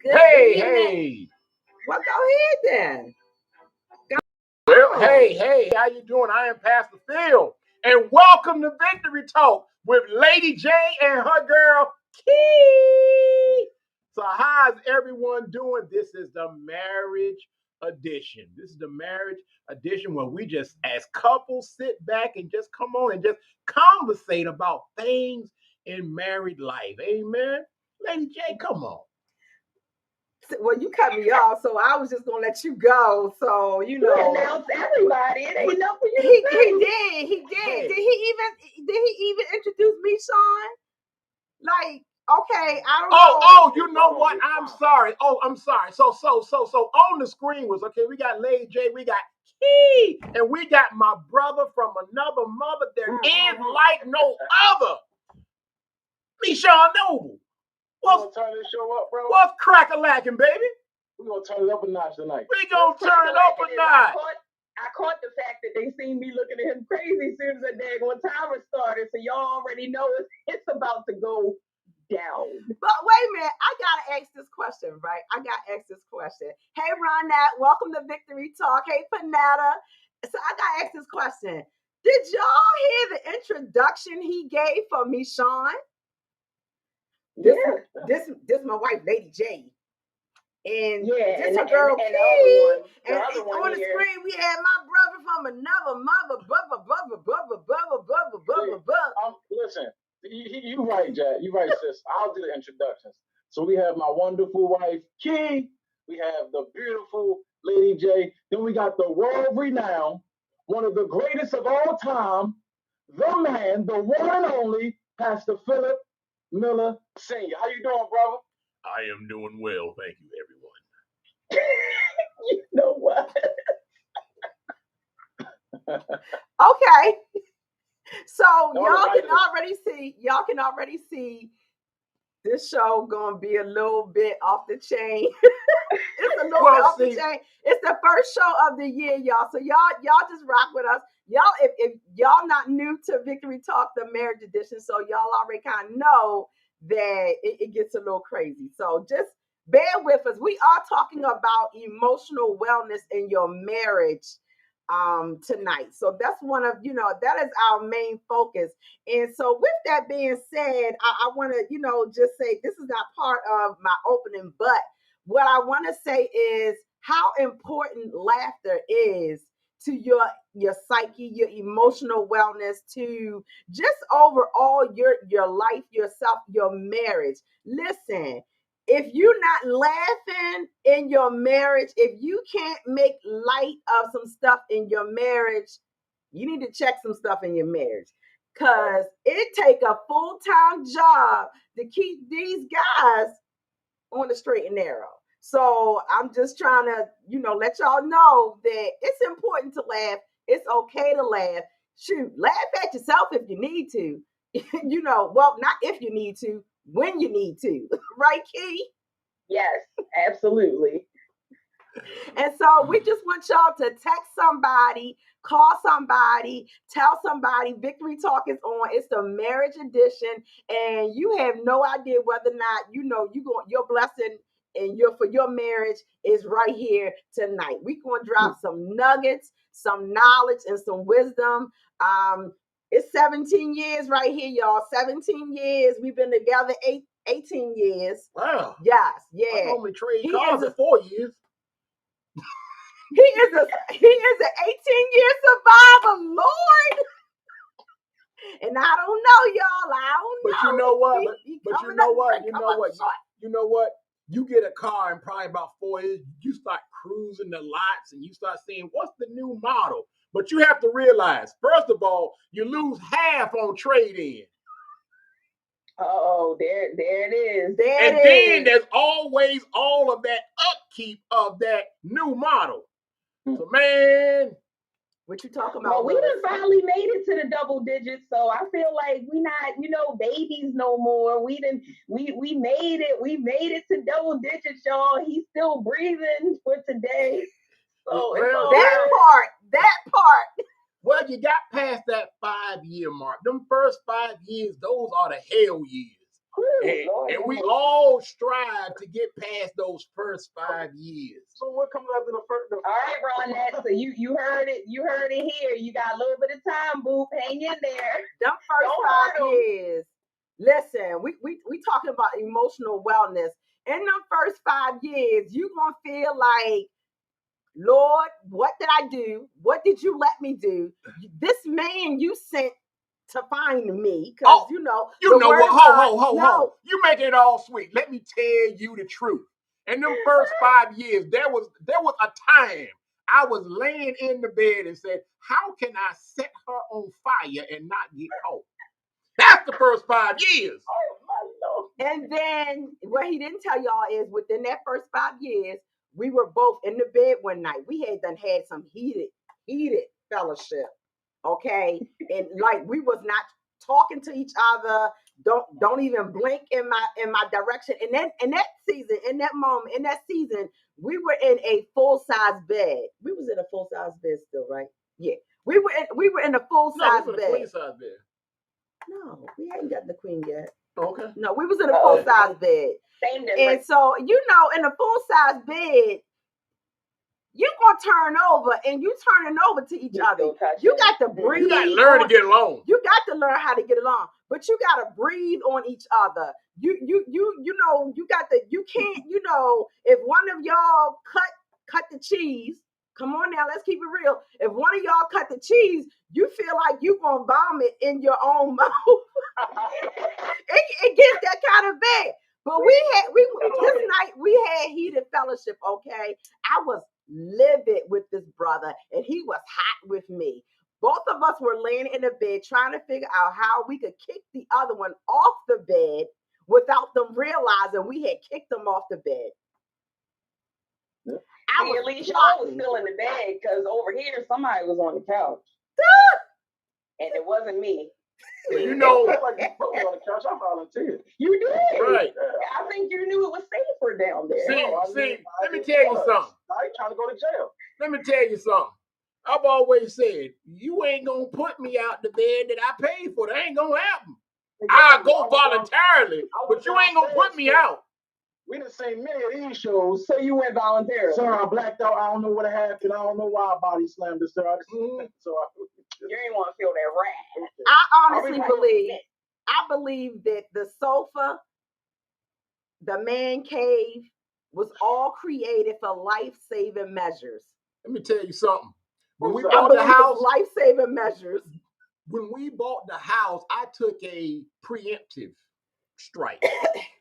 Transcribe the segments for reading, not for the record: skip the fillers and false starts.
Good Hey, evening. hey. Well, go ahead then. Well, hey, how you doing? I am Pastor Phil, and welcome to Victory Talk with Lady J and her girl Key. So, how's everyone doing? This is the marriage edition. This is the marriage edition where we just, as couples, sit back and just come on and just conversate about things in married life. Amen. Lady J, come on. Well, you cut me off, so I was just gonna let you go. So You announce everybody. It ain't enough for you to he say. he did. Hey. Did he even introduce me, Sean? Like, okay, I don't know. Oh, you know what? I'm sorry. Oh, I'm sorry. So on the screen was okay. We got Lady J, we got Key, and we got my brother from another mother. There is like no other. Me, Sean Noble. We're gonna turn this show up, bro. What's crack-a-lacking, baby? We're gonna turn it up a notch tonight. We gonna turn it up a notch. I caught the fact that they seen me looking at him crazy as soon as the daggone timer started, so y'all already know it's about to go down. But wait a minute, I gotta ask this question, right? Hey, Ronette, welcome to Victory Talk. Hey, Panetta. So I gotta ask this question. Did y'all hear the introduction he gave for me, Sean? This my wife, Lady J. And this a girl and Key. The And other one on the here. screen we had my brother from another mother. Listen, you right, Jack. You right, sis. I'll do the introductions. So we have my wonderful wife, Key. We have the beautiful Lady J. Then we got the world-renowned, one of the greatest of all time, the man, the one and only, Pastor Philip Miller Sr. How you doing, brother? I am doing well, thank you, everyone. You know what? Okay. So All y'all right. can already see this show gonna be a little bit off the chain. It's a little bit off the chain. It's the first show of the year, y'all. So y'all just rock with us. Y'all, if y'all not new to Victory Talk, the marriage edition, so y'all already kind of know that it gets a little crazy. So just bear with us. We are talking about emotional wellness in your marriage tonight. So that's one of, that is our main focus. And so with that being said, I want to, just say this is not part of my opening, but what I want to say is how important laughter is to your psyche, your emotional wellness, to just overall your life, yourself, your marriage. Listen, if you're not laughing in your marriage, if you can't make light of some stuff in your marriage, you need to check some stuff in your marriage. Because it take a full-time job to keep these guys on the straight and narrow. So I'm just trying to, let y'all know that it's important to laugh. It's okay to laugh. Shoot, laugh at yourself if you need to. Well, not if you need to, when you need to. Right, Key? Yes, absolutely. And so we just want y'all to text somebody, call somebody, tell somebody Victory Talk is on. It's the marriage edition, and you have no idea whether or not your blessing and for your marriage is right here tonight. We're gonna drop some nuggets, some knowledge, and some wisdom. It's 17 years right here, y'all. 17 years. We've been together 18 years. Wow. Yes, yeah. I normally trade cars at 4 years. He is an 18-year survivor, Lord. And I don't know, y'all. I don't know. But you know what? You know what? You get a car in probably about 4 years, you start cruising the lots and you start seeing what's the new model. But you have to realize, first of all, you lose half on trade-in. Oh, there it is. Then there's always all of that upkeep of that new model. So, man, what you talking about? Well, we done finally made it to the double digits, so I feel like we not, babies no more. We made it. We made it to double digits, y'all. He's still breathing for today. So that part. Well, you got past that 5-year mark. Them first 5 years, those are the hell years. And we all strive to get past those first 5 years. So what comes after the first? All right, Ronette. So you heard it. You heard it here. You got a little bit of time, boo. Hang in there. Them first 5 years. Listen, we talking about emotional wellness. In them first 5 years, you gonna feel like, Lord, what did I do? What did you let me do? This man you sent to find me, because you know what? Ho. You making it all sweet. Let me tell you the truth. In them first 5 years, there was a time I was laying in the bed and said, how can I set her on fire and not get caught? That's the first 5 years. Oh my Lord. And then what he didn't tell y'all is within that first 5 years, we were both in the bed one night. We had some heated fellowship. Okay. And like we was not talking to each other. Don't even blink in my direction. And then in that season, we were in a full-size bed. We was in a full-size bed still, right? Yeah. We were in a full-size bed. Queen-size bed. No, we hadn't gotten the queen yet. Okay. No, we was in a full-size bed. Same difference. And so, in a full-size bed, you're going to turn over and you turning over to each other. You got to breathe. You got to learn to get along. You got to learn how to get along. But you got to breathe on each other. You can't, if one of y'all cut the cheese, come on now, let's keep it real. If one of y'all cut the cheese, you feel like you're going to vomit in your own mouth. it gets that kind of bad. But this night we had heated fellowship, okay? I was livid with this brother and he was hot with me. Both of us were laying in the bed trying to figure out how we could kick the other one off the bed without them realizing we had kicked them off the bed. At least y'all was still in the bed, because over here somebody was on the couch. And it wasn't me. Like you put me on the couch, I volunteered. You did. Right. I think you knew it was safer down there. See, let me tell you something. I ain't trying to go to jail. Let me tell you something. I've always said, you ain't going to put me out the bed that I paid for. That ain't going to happen. I'll go voluntarily, but you ain't going to put me out. We done seen many of these shows. So you went voluntarily? Sir, I blacked out. I don't know what happened. I don't know why I body slammed this, sir. You ain't want to feel that wrath. I believe that the sofa, the man cave, was all created for life-saving measures. Let me tell you something. When we bought the house, life-saving measures. When we bought the house, I took a preemptive strike.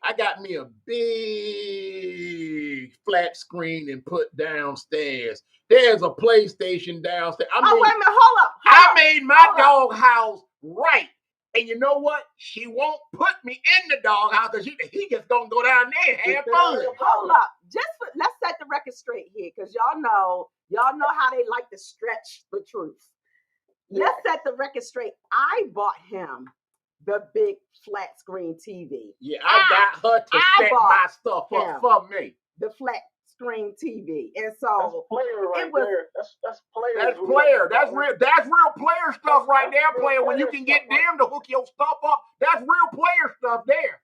I got me a big flat screen and put downstairs. There's a PlayStation downstairs. Wait a minute, hold up. I made my dog house right. And you know what? She won't put me in the dog house because he just gonna go down there and have fun. Hold up. Let's set the record straight here, because y'all know how they like to stretch the truth. Yeah. Let's set the record straight. I bought him the big flat screen TV. Yeah, I got her to set my stuff up for me. The flat screen TV. And so that's player right there. That's player. That's player. That's real player stuff right there, player. When you can get them to hook your stuff up, that's real player stuff there.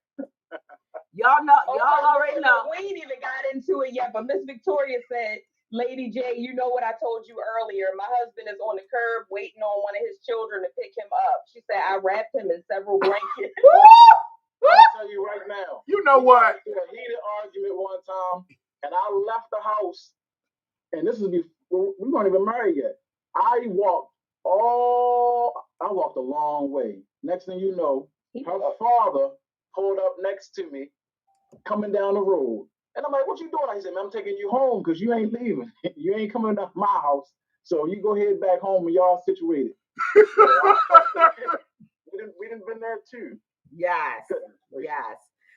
Y'all already know. We ain't even got into it yet, but Miss Victoria said, Lady J, you know what I told you earlier. My husband is on the curb waiting on one of his children to pick him up. She said, I wrapped him in several blankets. I'll tell you right now. You know what? We had a heated argument one time, and I left the house, and this is before we weren't even married yet. I walked a long way. Next thing you know, her father pulled up next to me, coming down the road. And I'm like, what you doing? He said, man, I'm taking you home because you ain't leaving. You ain't coming up my house. So you go head back home and y'all situated. We done been there too. Yes.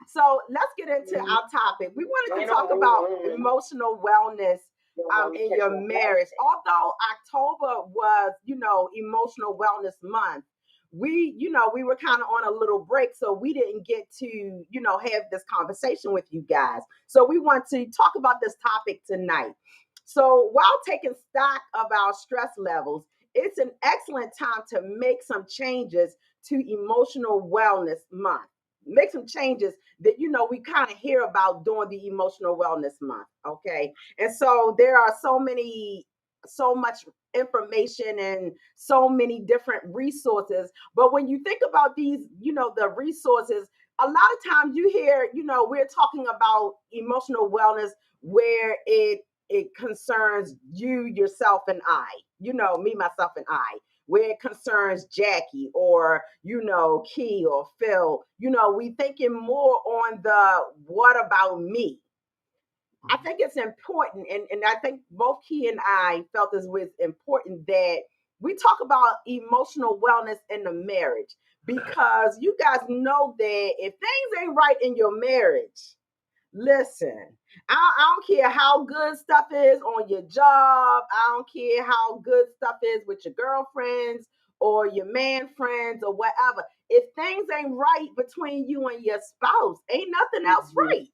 So let's get into our topic. We wanted to talk about emotional wellness in your marriage. Although October was, Emotional Wellness Month, we were kind of on a little break, so we didn't get to, have this conversation with you guys. So we want to talk about this topic tonight. So while taking stock of our stress levels, it's an excellent time to make some changes to Emotional Wellness Month. make some changes that we kind of hear about during the Emotional Wellness Month. Okay, and so there are so much information and so many different resources. But when you think about these, the resources, a lot of times you hear, we're talking about emotional wellness where it concerns you, yourself, and I, me, myself, and I, where it concerns Jackie or, Key or Phil, we thinking more on the what about me. I think it's important, and I think both Key and I felt this was important that we talk about emotional wellness in the marriage, because you guys know that if things ain't right in your marriage, listen, I don't care how good stuff is on your job. I don't care how good stuff is with your girlfriends or your man friends or whatever. If things ain't right between you and your spouse, ain't nothing else right.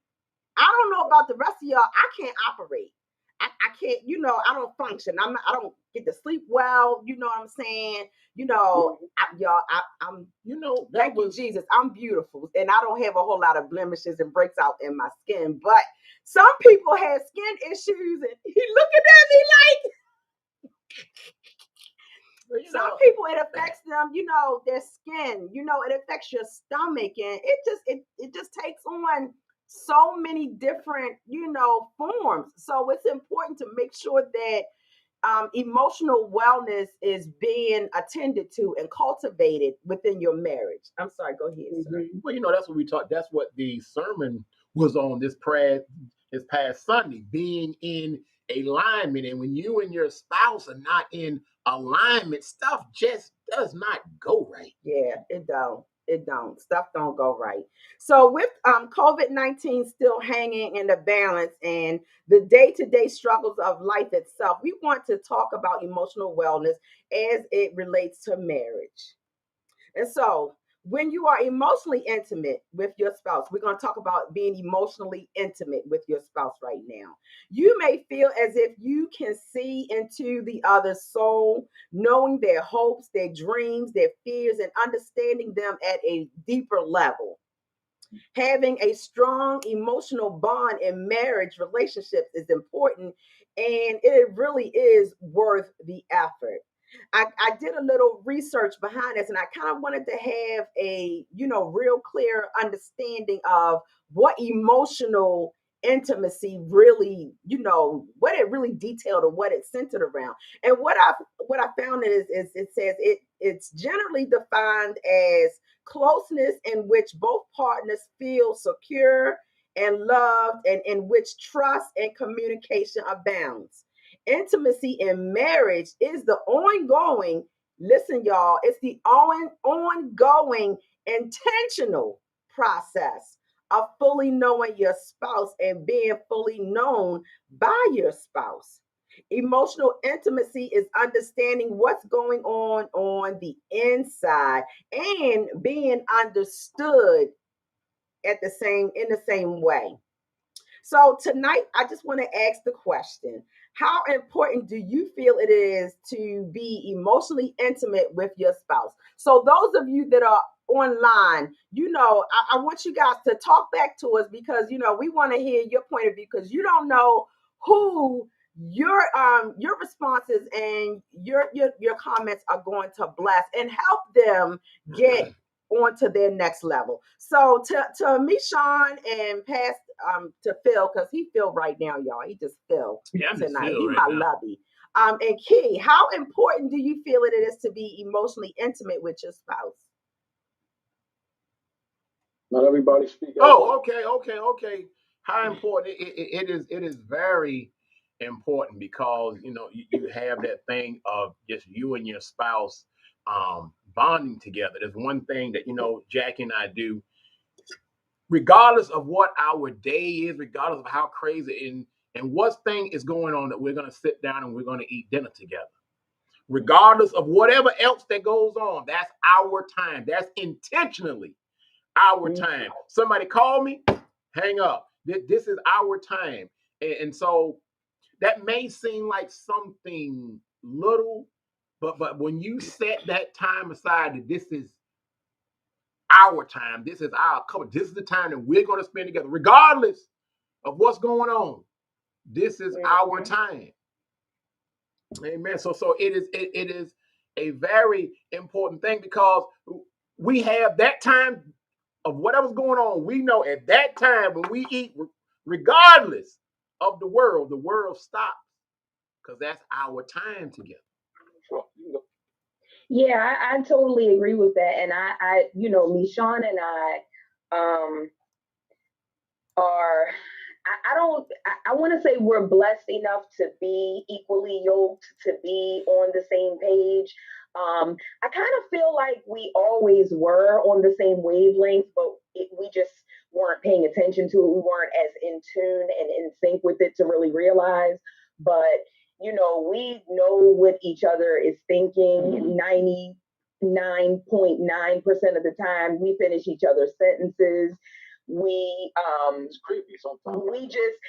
I don't know about the rest of y'all. I can't operate. I can't, I don't function. I don't get to sleep well. You know what I'm saying? I'm thank you, Jesus. I'm beautiful and I don't have a whole lot of blemishes and breaks out in my skin. But some people have skin issues and he looking at me like some people, it affects them, their skin, it affects your stomach, and it just takes on so many different, forms. So it's important to make sure that emotional wellness is being attended to and cultivated within your marriage. I'm sorry, go ahead, sir. Well, that's what we talked. That's what the sermon was on this past Sunday, being in alignment. And when you and your spouse are not in alignment, stuff just does not go right. Yeah, it don't. Stuff don't go right. So with COVID-19 still hanging in the balance and the day-to-day struggles of life itself, we want to talk about emotional wellness as it relates to marriage. And so when you are emotionally intimate with your spouse, we're going to talk about being emotionally intimate with your spouse right now. You may feel as if you can see into the other's soul, knowing their hopes, their dreams, their fears, and understanding them at a deeper level. Having a strong emotional bond in marriage relationships is important, and it really is worth the effort. I did a little research behind this, and I kind of wanted to have a real clear understanding of what emotional intimacy really, what it really detailed or what it centered around. And what I found is it says it's generally defined as closeness in which both partners feel secure and loved, and in which trust and communication abounds. Intimacy in marriage is the ongoing, listen, y'all, it's the ongoing intentional process of fully knowing your spouse and being fully known by your spouse. Emotional intimacy is understanding what's going on the inside and being understood in the same way. So tonight, I just want to ask the question: how important do you feel it is to be emotionally intimate with your spouse? So those of you that are online, I want you guys to talk back to us, because we want to hear your point of view, because you don't know who your responses and your comments are going to bless and help them get on to their next level. So to me, Sean, and pass to Phil, because he Phil right now, y'all. He just Phil tonight. He right my now. Lovey. And Key, how important do you feel it is to be emotionally intimate with your spouse? Not everybody speak. Oh, okay. How important it is very important, because you have that thing of just you and your spouse bonding together. There's one thing that Jackie and I do, regardless of what our day is, regardless of how crazy and what thing is going on, that we're going to sit down and we're going to eat dinner together. Regardless of whatever else that goes on, that's our time. That's intentionally our time. Somebody call me, hang up. This is our time. And so that may seem like something little, but when you set that time aside, that this is our time. This is our couple. This is the time that we're going to spend together, regardless of what's going on. This is our time. Amen. So it is a very important thing, because we have that time of whatever's going on. We know at that time when we eat, regardless of the world stops, because that's our time together. Yeah, I totally agree with that. And I Michonne and I are, I want to say we're blessed enough to be equally yoked, to be on the same page. I kind of feel like we always were on the same wavelength, but we just weren't paying attention to it. We weren't as in tune and in sync with it to really realize. But, we know what each other is thinking. 99.9% of the time, we finish each other's sentences. It's creepy sometimes. We just,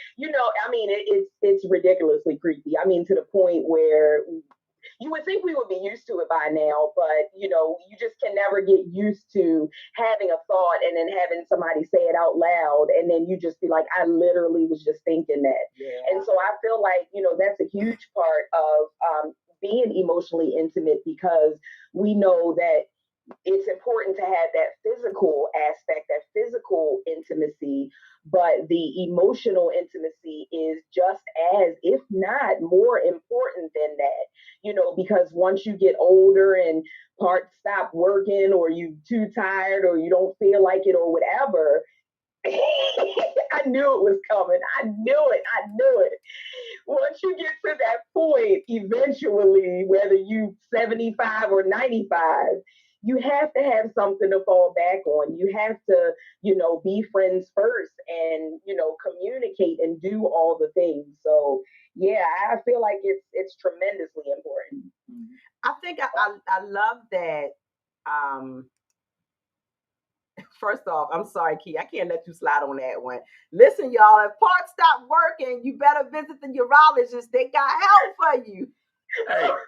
it's ridiculously creepy. I mean, to the point where you would think we would be used to it by now, but you just can never get used to having a thought and then having somebody say it out loud, and then you just be like, I literally was just thinking that. Yeah. And so I feel like that's a huge part of being emotionally intimate, because we know that it's important to have that physical aspect, that physical intimacy, but the emotional intimacy is just as, if not more important than that, because once you get older and parts stop working, or you too tired, or you don't feel like it, or whatever, I knew it was coming. I knew it. Once you get to that point, eventually, whether you 75 or 95, you have to have something to fall back on. You have to, be friends first, and, communicate and do all the things. So yeah, I feel like it's tremendously important. I think I love that. First off, I'm sorry, Key. I can't let you slide on that one. Listen, y'all, if parts stop working, you better visit the urologist. They got help for you.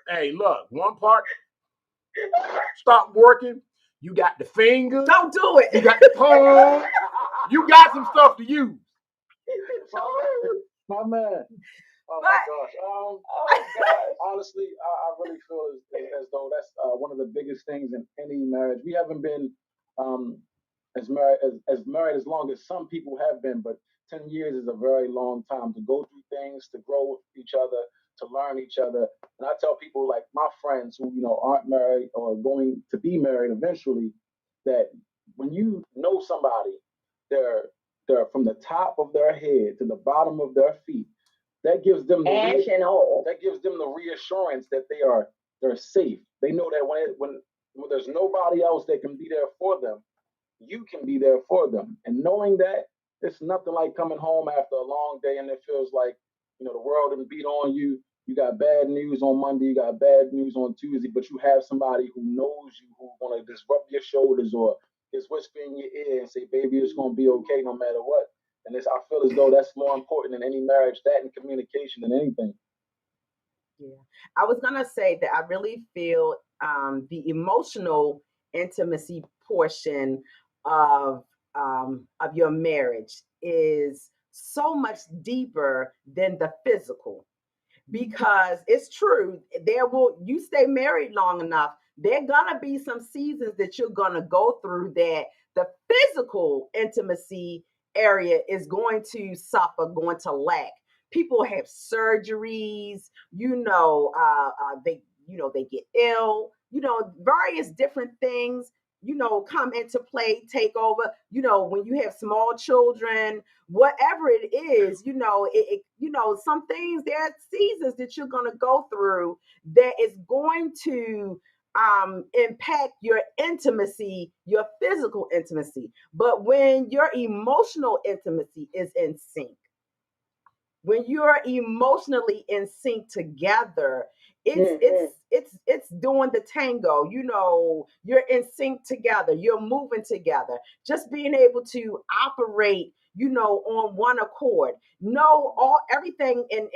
Hey, look, one part stop working. You got the finger. Don't do it. You got the palm. You got some stuff to use. My man. Oh my gosh. Honestly, I really feel as though that's one of the biggest things in any marriage. We haven't been as married as long as some people have been, but 10 years is a very long time to go through things, to grow with each other, to learn each other. And I tell people, like my friends who aren't married or going to be married eventually, that when you know somebody, they're from the top of their head to the bottom of their feet. That gives them the reassurance that they're safe. They know that when there's nobody else that can be there for them, you can be there for them. And knowing that, it's nothing like coming home after a long day and it feels like the world didn't beat on you. You got bad news on Monday, you got bad news on Tuesday, but you have somebody who knows you, who's gonna just rub your shoulders or just whisper in your ear and say, "Baby, it's gonna be okay no matter what." And I feel as though that's more important in any marriage, that and communication than anything. Yeah, I was gonna say that I really feel the emotional intimacy portion of your marriage is so much deeper than the physical, because it's true, you stay married long enough, there gonna be some seasons that you're gonna go through that the physical intimacy area is going to suffer, going to lack. People have surgeries, they get ill, various different things, come into play, take over, when you have small children, whatever it is, some things, there are seasons that you're going to go through that is going to impact your intimacy, your physical intimacy. But when your emotional intimacy is in sync, when you're emotionally in sync together, it's doing the tango. You're in sync together, you're moving together, just being able to operate on one accord, everything. And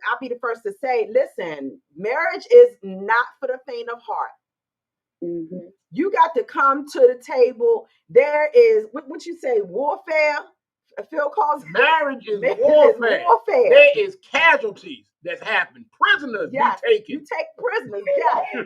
I'll be the first to say, listen, marriage is not for the faint of heart. Mm-hmm. You got to come to the table. There is what you say, warfare. Phil calls marriage is warfare. warfare. There is casualties that's happened. Prisoners be taken. You take prisoners. Yeah,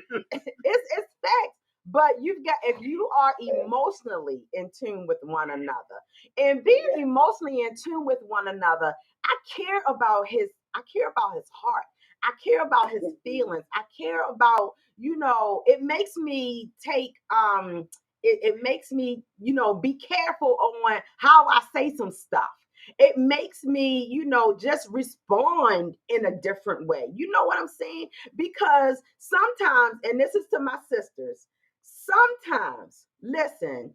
it's facts. But you've got, if you are emotionally in tune with one another, and being emotionally in tune with one another, I care about his heart. I care about his feelings. I care about, it makes me take it makes me, be careful on how I say some stuff. It makes me, just respond in a different way. You know what I'm saying? Because sometimes, and this is to my sisters, sometimes, listen,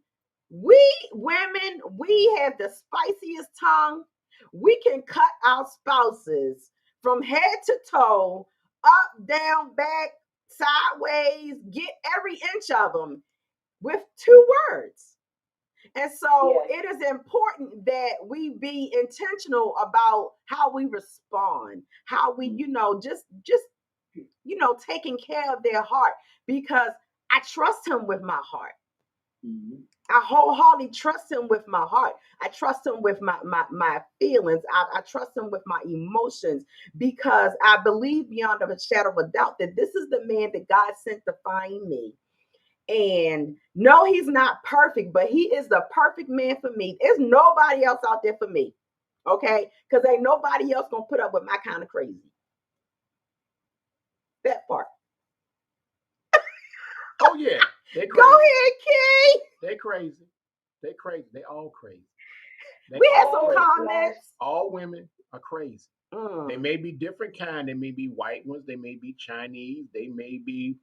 we women, we have the spiciest tongue. We can cut our spouses from head to toe, up, down, back, sideways, get every inch of them with 2 words. And so it is important that we be intentional about how we respond, how we, just taking care of their heart, because I trust him with my heart. Mm-hmm. I wholeheartedly trust him with my heart. I trust him with my feelings. I trust him with my emotions, because I believe beyond a shadow of a doubt that this is the man that God sent to find me. And no, he's not perfect, but he is the perfect man for me. There's nobody else out there for me. Okay? Because ain't nobody else gonna put up with my kind of crazy. That part. Oh yeah. They crazy. Go ahead, Key. They crazy. They crazy. They all crazy. We had some comments. All women are crazy. They may be different kind. They may be white ones. They may be Chinese. They may be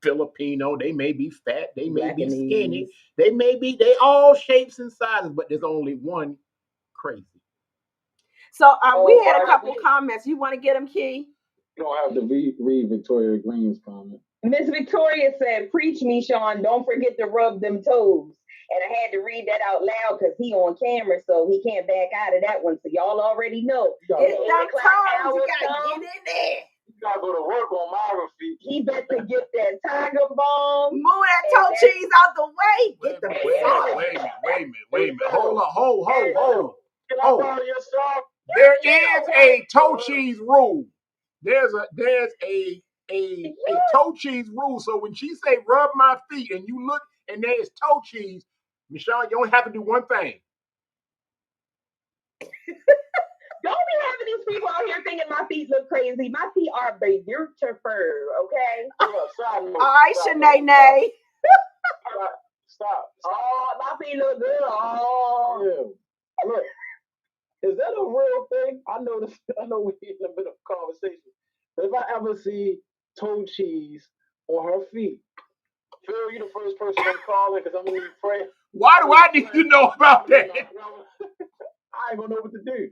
Filipino. They may be fat. They may be skinny. They all shapes and sizes, but there's only one crazy. So we had a couple comments. You want to get them, Key? You don't have to read Victoria Green's comment. Miss Victoria said, "Preach me, Sean. Don't forget to rub them toes." And I had to read that out loud because he on camera, so he can't back out of that one. So y'all already know. It's that time. You gotta get in there. You gotta go to work on my feet. He better get that tiger bomb. Move that toe cheese out the way. Get the wait a minute. Hold up. Can I borrow your stuff? There is a toe cheese rule. There's a toe cheese rule. So when she say rub my feet and you look and there's toe cheese, Michelle, you only have to do one thing. Don't be having these people out here thinking my feet look crazy. My feet are beautiful, okay? All right, Shanae. Stop. Oh, my feet look good. Oh. Yeah. Look, is that a real thing? I know we're in a bit of conversation. But if I ever see toe cheese on her feet, Phil, you the first person I'm calling because I'm going to need pray. Why do I need to know about that? I ain't going to know what to do.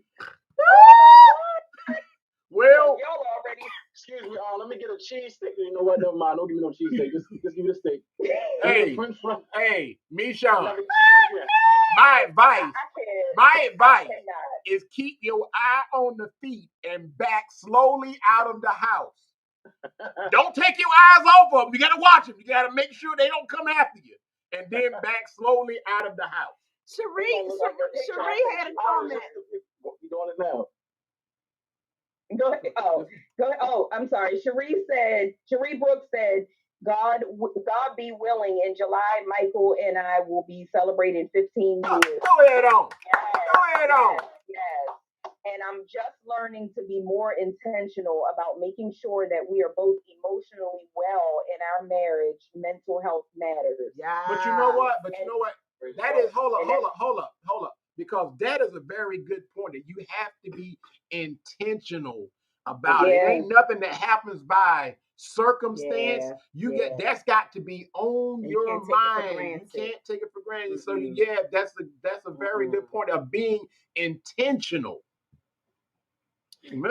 Well, y'all already. Excuse me, let me get a cheese stick. You know what? Never mind. Don't give me no cheese steak. Just give me the steak. Hey, Michon. My advice is keep your eye on the feet and back slowly out of the house. Don't take your eyes off of them. You got to watch them. You got to make sure they don't come after you. And then back slowly out of the house. Cherie had a comment. You doing it now? Go ahead. Oh, I'm sorry. Cherie Brooks said, God be willing, in July, Michael and I will be celebrating 15 years. Go ahead on. Yes. And I'm just learning to be more intentional about making sure that we are both emotionally well in our marriage. Mental health matters. Yeah. But you know what? That is, hold up. Because that is a very good point, that you have to be intentional about it. It ain't nothing that happens by circumstance. That's got to be on your mind. You can't take it for granted. Mm-hmm. So that's a very good point of being intentional. And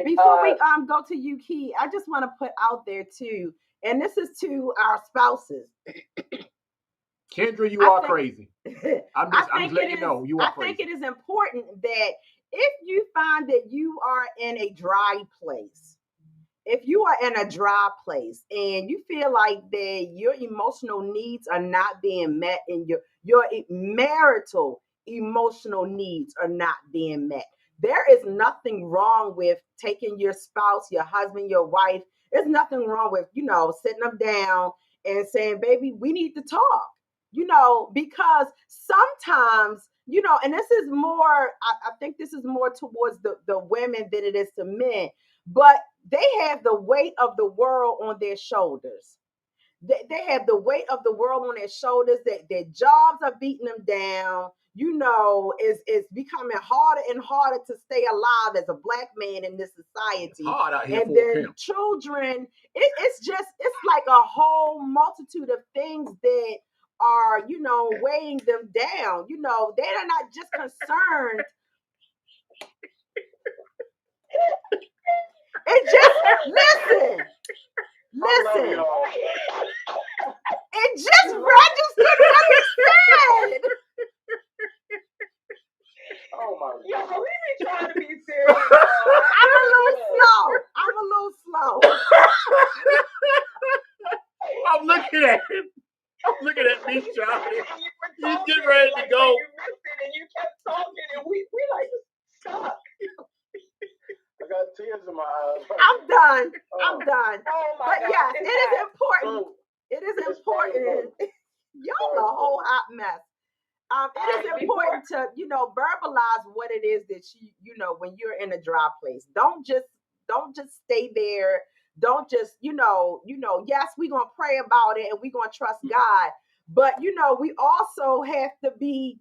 before we go to you, Key, I just want to put out there too, and this is to our spouses. Kendra, you are crazy. I'm just letting you know you are crazy. I think it is important that if you find that you are in a dry place if you are in a dry place and you feel like that your emotional needs are not being met and your marital emotional needs are not being met, there is nothing wrong with taking your spouse, your husband, your wife. There's nothing wrong with, sitting them down and saying, baby, we need to talk, because sometimes, and this is more, I think this is more towards the women than it is to men, but they have the weight of the world on their shoulders. They have the weight of the world on their shoulders. That their jobs are beating them down. It's becoming harder and harder to stay alive as a black man in this society. It's hard out here and for then him. children, it's like a whole multitude of things that are, weighing them down. They're not just concerned. It just listen. It just registered what he said. Oh my Yo, God. we be trying to be serious. I'm a little slow. I'm looking at him. I'm looking at me, Charlie. He's getting ready to go. You missed it and you kept talking and we like stuck. I got tears in my eyes. I'm done. Oh. Oh my But God. yes, it is important. So, It is it's important. Y'all a whole hot mess. It is important to, verbalize what it is that when you're in a dry place. Don't just stay there. Don't just, yes, we're gonna pray about it and we're gonna trust God. But we also have to be,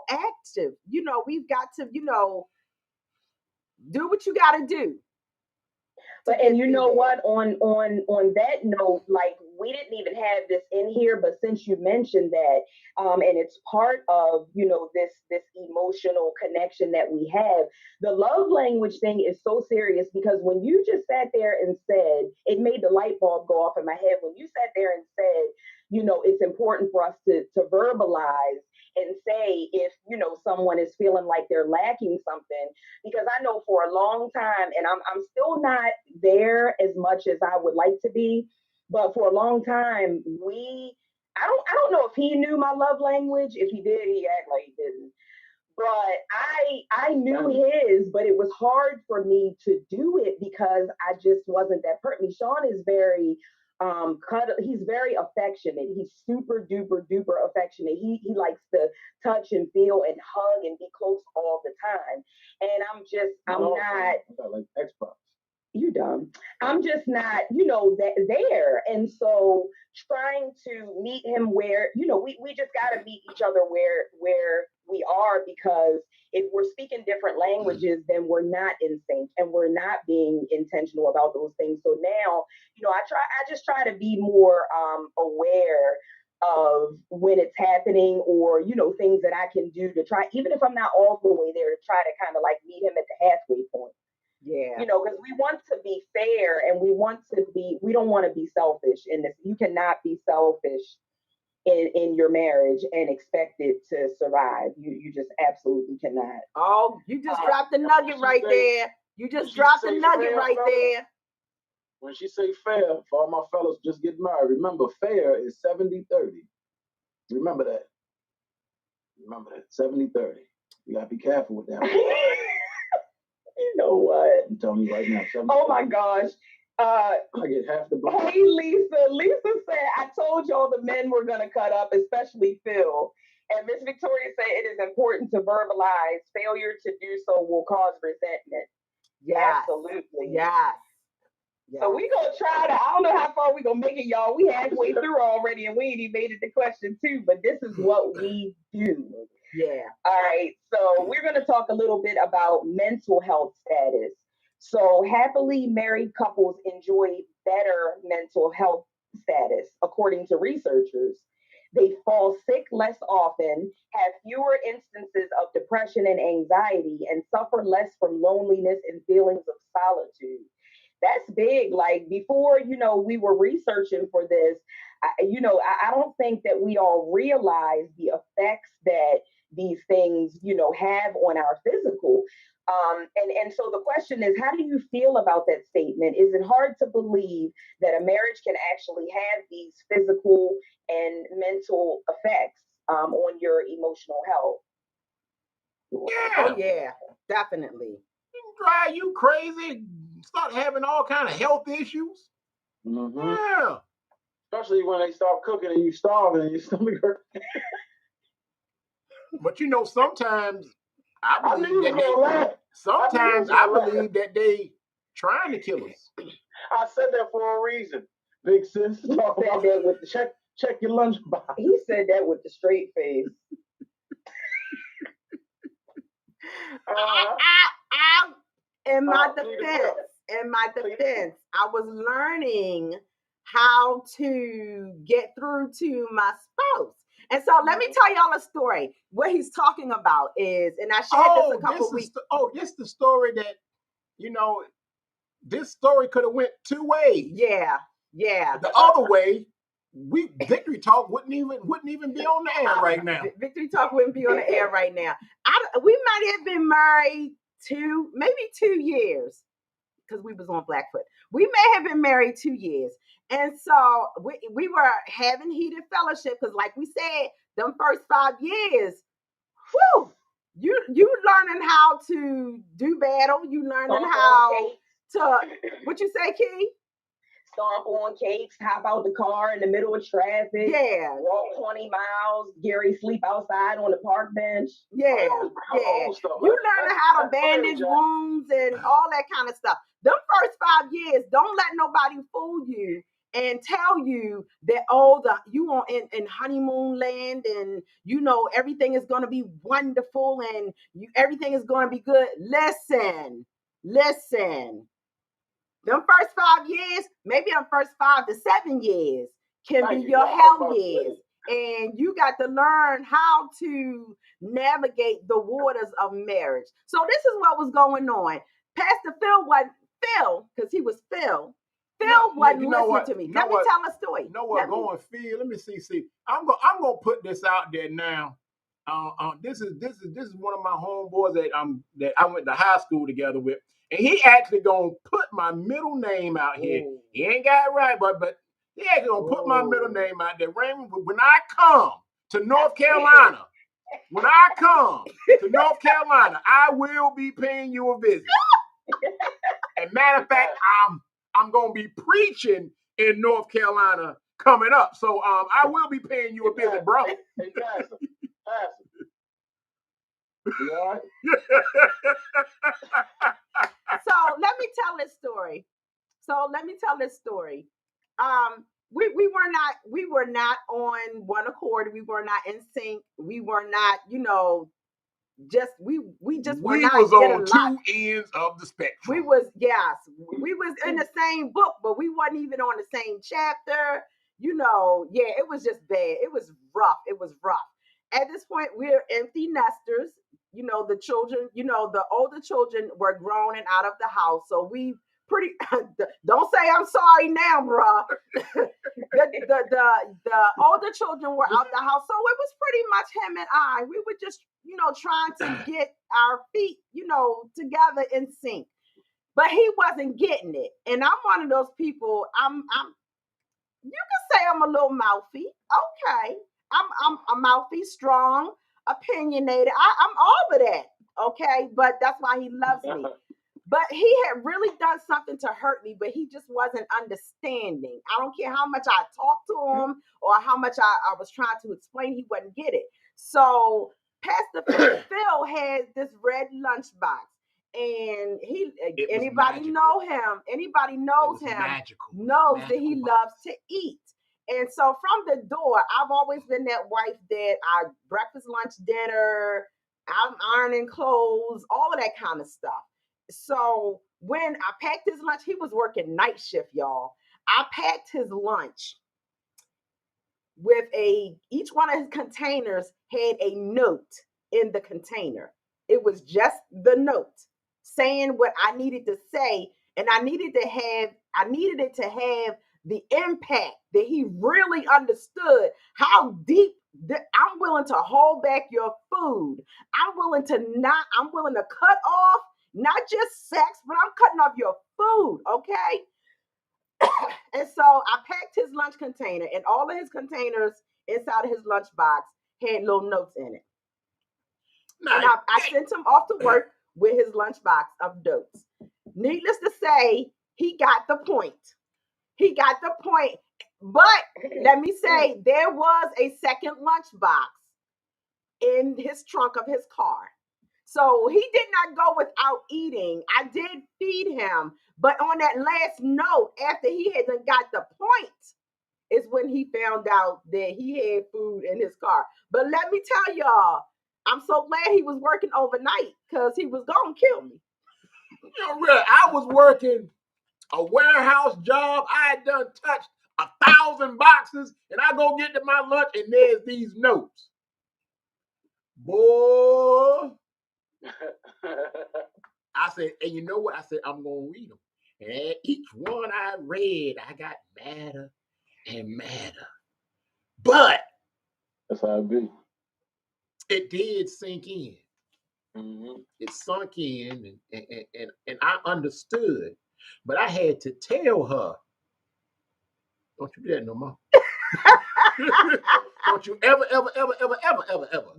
active. We've got to, do what you gotta do. But and you know what? On that note, like we didn't even have this in here, but since you mentioned that, and it's part of this emotional connection that we have. The love language thing is so serious because when you just sat there and said, it made the light bulb go off in my head. When you sat there and said, it's important for us to verbalize and say if someone is feeling like they're lacking something, because I know for a long time, and I'm still not there as much as I would like to be, but for a long time I don't know if he knew my love language. If he did, he acted like he didn't. But I knew his, but it was hard for me to do it because I just wasn't that person. Sean is very he's very affectionate. He's super duper duper affectionate. He likes to touch and feel and hug and be close all the time. And I'm not I got like Xbox. You dumb. I'm just not, there. And so trying to meet him where, we just gotta meet each other where we are, because if we're speaking different languages, then we're not in sync and we're not being intentional about those things. So now, I just try to be more aware of when it's happening, or things that I can do to try, even if I'm not all the way there, to try to kind of like meet him at the halfway point. Yeah. Because we want to be fair and we don't want to be selfish in this. You cannot be selfish in your marriage and expect it to survive. You just absolutely cannot. Oh, you just dropped the nugget right there. You just dropped the nugget right there. When she say fair, for all my fellas just get married, remember fair is 70-30. Remember that. 70-30. You gotta be careful with that. You know what? I'm telling you right now. Oh my gosh. I get half the block. Hey, Lisa. Lisa said, I told y'all the men were going to cut up, especially Phil. And Miss Victoria said it is important to verbalize. Failure to do so will cause resentment. Yeah. Absolutely. Yeah. So we going to try to, I don't know how far we going to make it, y'all. We halfway through already and we ain't even made it to question 2, but this is what we do. Yeah. All right. So we're going to talk a little bit about mental health status. So happily married couples enjoy better mental health status, according to researchers. They fall sick less often, have fewer instances of depression and anxiety, and suffer less from loneliness and feelings of solitude. That's big. Like before, we were researching for this. I don't think that we all realize the effects that these things, have on our physical. And so the question is, how do you feel about that statement? Is it hard to believe that a marriage can actually have these physical and mental effects on your emotional health? Yeah. Oh yeah, definitely. Drive you crazy. Start having all kind of health issues. Mm-hmm. Yeah. Especially when they start cooking and you starving and your stomach hurt. But sometimes I believe that they trying to kill us. I said that for a reason. Big sis. He said that with check your lunchbox. He said that with the straight face. In my defense, I was learning how to get through to my spouse. And so let me tell y'all a story. What he's talking about is, and I shared this a couple weeks. This is the story that, this story could have went two ways. Yeah. The other way, Victory Talk wouldn't even be on the air right now. Victory Talk wouldn't be on the air right now. We might have been married maybe 2 years, because we was on Blackfoot. We may have been married 2 years. And so we were having heated fellowship, because like we said, them first 5 years, whew, you learning how to do battle. You learning how to, what you say, Key? Stomp on cakes, hop out the car in the middle of traffic. Yeah. Walk 20 miles. Gary sleep outside on the park bench. Yeah. You learning how to bandage wounds and all that kind of stuff. Them first 5 years, don't let nobody fool you and tell you that, you on in honeymoon land, and everything is going to be wonderful and everything is going to be good. Listen. Them first 5 years, maybe them first 5 to 7 years can be your hell years. And you got to learn how to navigate the waters of marriage. So this is what was going on. Pastor Phil wasn't Phil, because he was Phil. Phil wasn't listening to me. Let me tell a story. Phil? Let me see. I'm gonna put this out there now. This is one of my homeboys that I went to high school together with. And he actually gonna put my middle name out here. Ooh. He ain't got it right, but he actually gonna put my middle name out there. Raymond, when I come to North Carolina, I will be paying you a visit. And matter of fact, I'm gonna be preaching in North Carolina coming up. So I will be paying you a visit, bro. Hey, Pastor. You all right? So let me tell this story. We were not on one accord. We were not in sync. We were not, we just were not. We was on two ends of the spectrum. We was in the same book, but we wasn't even on the same chapter. It was just bad. It was rough. At this point, we're empty nesters. The children, the older children were grown and out of the house. So we don't say I'm sorry now, bruh. the older children were out the house. So it was pretty much him and I. We were just, trying to get our feet, together in sync. But he wasn't getting it. And I'm one of those people, you can say I'm a little mouthy. Okay. I'm mouthy, strong, opinionated. I'm all of that, okay? But that's why he loves me. But he had really done something to hurt me, but he just wasn't understanding. I don't care how much I talked to him or how much I was trying to explain, he wouldn't get it. So Pastor Phil had this red lunchbox, and anybody knows him, knows that he loves to eat. And so from the door, I've always been that wife that I breakfast, lunch, dinner, I'm ironing clothes, all of that kind of stuff. So when I packed his lunch, he was working night shift, y'all. I packed his lunch with each one of his containers had a note in the container. It was just the note saying what I needed to say, and I needed it to have the impact that he really understood how deep I'm willing to hold back your food. I'm willing to cut off Not just sex, but I'm cutting off your food, okay? And so I packed his lunch container, and all of his containers inside of his lunchbox had little notes in it. And I sent him off to work with his lunchbox of notes. Needless to say, he got the point. He got the point. But let me say, there was a second lunchbox in his trunk of his car. So he did not go without eating. I did feed him. But on that last note, after he had got the point, is when he found out that he had food in his car. But let me tell y'all, I'm so glad he was working overnight because he was going to kill me. You know, really, I was working a warehouse job. I had done touched 1,000 boxes, and I go get to my lunch, and there's these notes. Boy. I said, and you know what? I said, I'm going to read them. And each one I read, I got madder and madder. But that's how it be. It did sink in. Mm-hmm. It sunk in, and I understood. But I had to tell her, don't you do that no more. Don't you ever.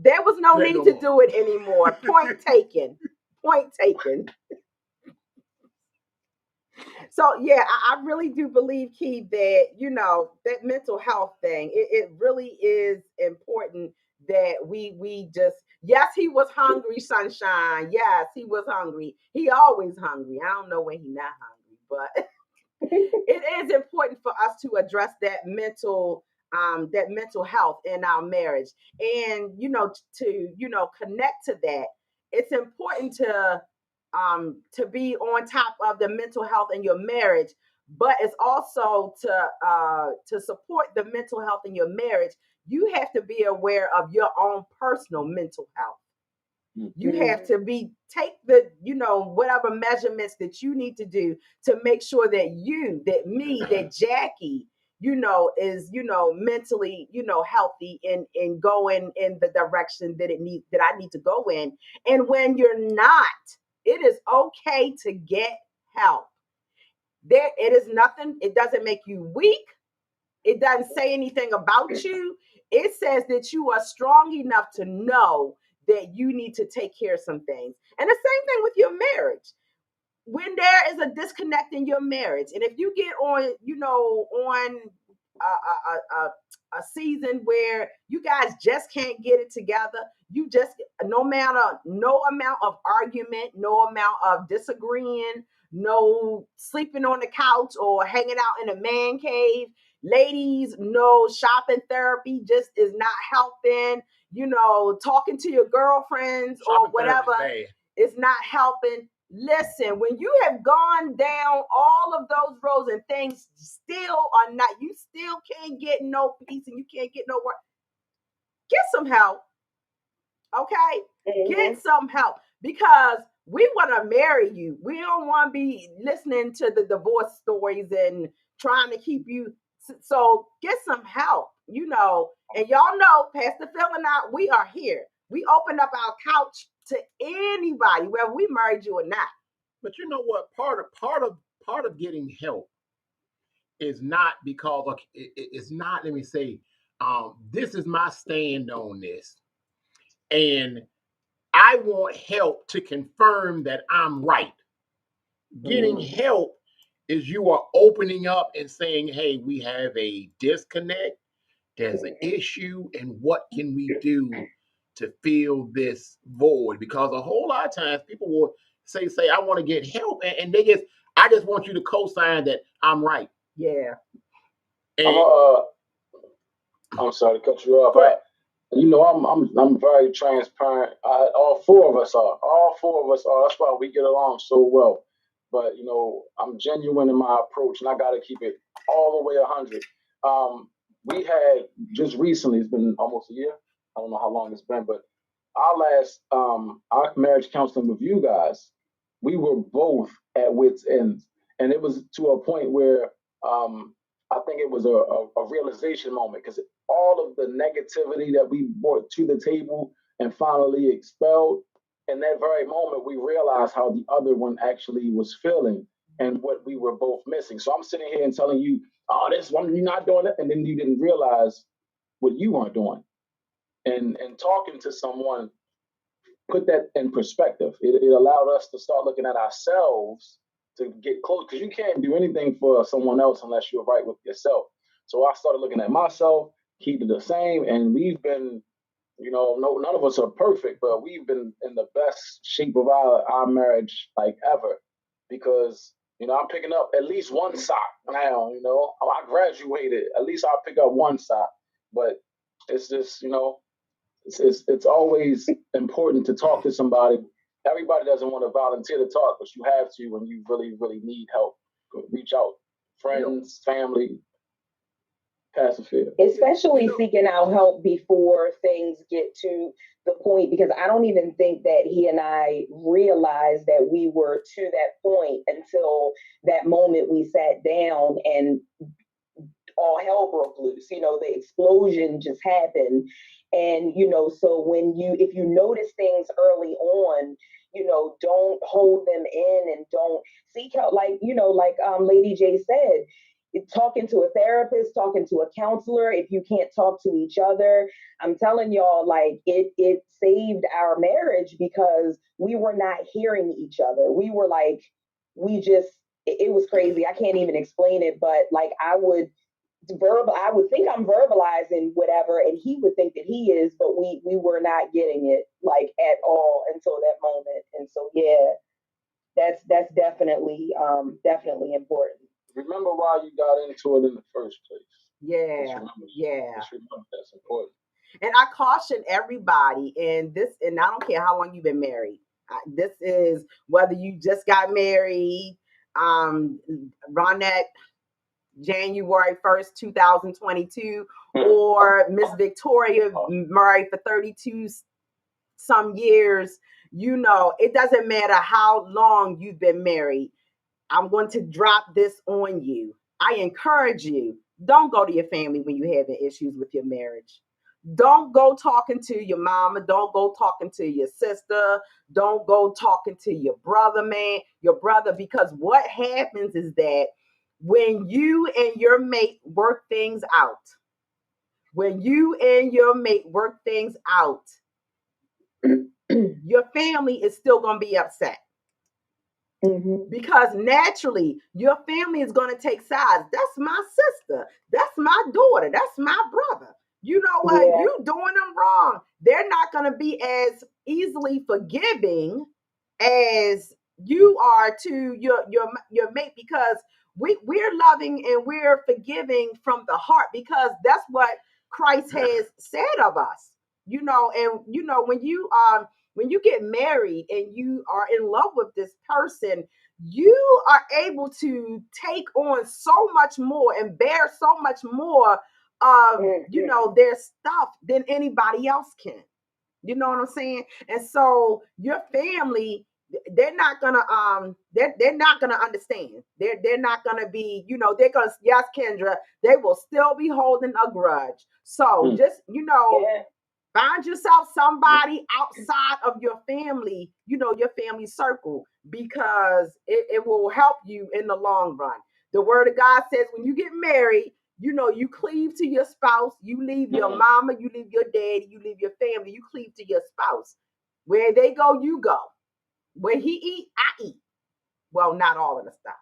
There was no need to do it anymore. Point taken. Point taken. So yeah, I really do believe, Keith, that that mental health thing. It really is important that we just. Yes, he was hungry, sunshine. Yes, he was hungry. He always hungry. I don't know when he's not hungry, but it is important for us to address that mental health in our marriage, and to connect to that. It's important to be on top of the mental health in your marriage, but it's also to support the mental health in your marriage. You have to be aware of your own personal mental health. You have to take the whatever measurements that you need to do to make sure that Jackie is mentally healthy and going in the direction that I need to go in. And when you're not, it is okay to get help. It is nothing. It doesn't make you weak. It doesn't say anything about you. It says that you are strong enough to know that you need to take care of some things. And the same thing with your marriage. When there is a disconnect in your marriage, and if you get on a season where you guys just can't get it together, you just no amount of argument, no amount of disagreeing, no sleeping on the couch or hanging out in a man cave. Ladies, no shopping therapy just is not helping. Talking to your girlfriends shopping or whatever is not helping. Listen, when you have gone down all of those roads and things still are not, you still can't get no peace and you can't get no work, get some help. Okay? Mm-hmm. Get some help, because we want to marry you. We don't want to be listening to the divorce stories and trying to keep you. So get some help, and y'all know, Pastor Phil and I, we are here. We open up our couch to anybody, whether we married you or not. But you know what? Part of getting help is not because it's not. Let me say, this is my stand on this, and I want help to confirm that I'm right. Getting help is you are opening up and saying, "Hey, we have a disconnect. There's an issue, and what can we do to fill this void?" Because a whole lot of times people will say, I want to get help, and I just want you to co-sign that I'm right. Yeah. And, I'm sorry to cut you off. I'm very transparent. All four of us are. That's why we get along so well. But I'm genuine in my approach, and I got to keep it all the way 100. We had just recently, it's been almost a year. I don't know how long it's been, but our last our marriage counseling with you guys, we were both at wit's ends, and it was to a point where I think it was a realization moment, because all of the negativity that we brought to the table and finally expelled, in that very moment, we realized how the other one actually was feeling and what we were both missing. So I'm sitting here and telling you, oh, this one, you're not doing it. And then you didn't realize what you weren't doing. And talking to someone put that in perspective. It allowed us to start looking at ourselves to get close because you can't do anything for someone else unless you're right with yourself. So I started looking at myself, he did the same, and we've been, no, none of us are perfect, but we've been in the best shape of our marriage like ever because I'm picking up at least one sock now. I graduated, at least I'll pick up one sock, but it's just it's always important to talk to somebody. Everybody doesn't want to volunteer to talk, but you have to when you really, really need help. Reach out, friends, family, passive fear. Especially seeking out help before things get to the point, because I don't even think that he and I realized that we were to that point until that moment we sat down and all hell broke loose. The explosion just happened. And, so if you notice things early on, don't hold them in and don't seek out, like Lady J said, talking to a therapist, talking to a counselor. If you can't talk to each other, I'm telling y'all, like it saved our marriage because we were not hearing each other. We were like, it was crazy. I can't even explain it, but like I would think I'm verbalizing whatever, and he would think that he is, but we were not getting it like at all until that moment. And so yeah, that's definitely important. Remember why you got into it in the first place. Yeah. Just remember that's important. And I caution everybody, and I don't care how long you've been married. This is whether you just got married, Ronette, January 1st, 2022, or Miss Victoria married for 32 some years. It doesn't matter how long you've been married. I'm going to drop this on you. I encourage you, don't go to your family when you're having issues with your marriage. Don't go talking to your mama. Don't go talking to your sister. Don't go talking to your brother, because what happens is that when you and your mate work things out, your family is still going to be upset. Mm-hmm. Because naturally, your family is going to take sides. That's my sister. That's my daughter. That's my brother. You know what? Yeah. You doing them wrong. They're not going to be as easily forgiving as you are to your mate, because we're loving and we're forgiving from the heart, because that's what Christ has said of us. And when you get married and you are in love with this person, you are able to take on so much more and bear so much more of, their stuff than anybody else can. You know what I'm saying? And so your family, they're not gonna understand. They're not gonna be, they're gonna, yes, Kendra, they will still be holding a grudge. So just, find yourself somebody outside of your family, your family circle, because it will help you in the long run. The word of God says when you get married, you cleave to your spouse. You leave your mama, you leave your daddy, you leave your family, you cleave to your spouse. Where they go, you go. Where he eat, I eat. Well, not all of the stuff,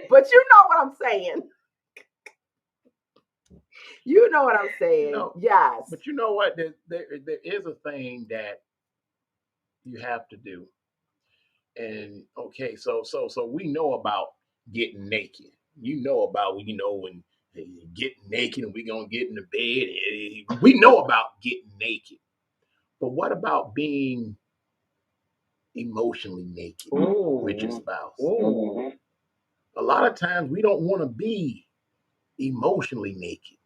but you know what I'm saying. You know what I'm saying. Yes. But you know what? There is a thing that you have to do. And okay, so we know about getting naked. You know about, when getting naked and we're going to get in the bed. We know about getting naked. But what about being emotionally naked with your spouse? Ooh. A lot of times we don't want to be emotionally naked,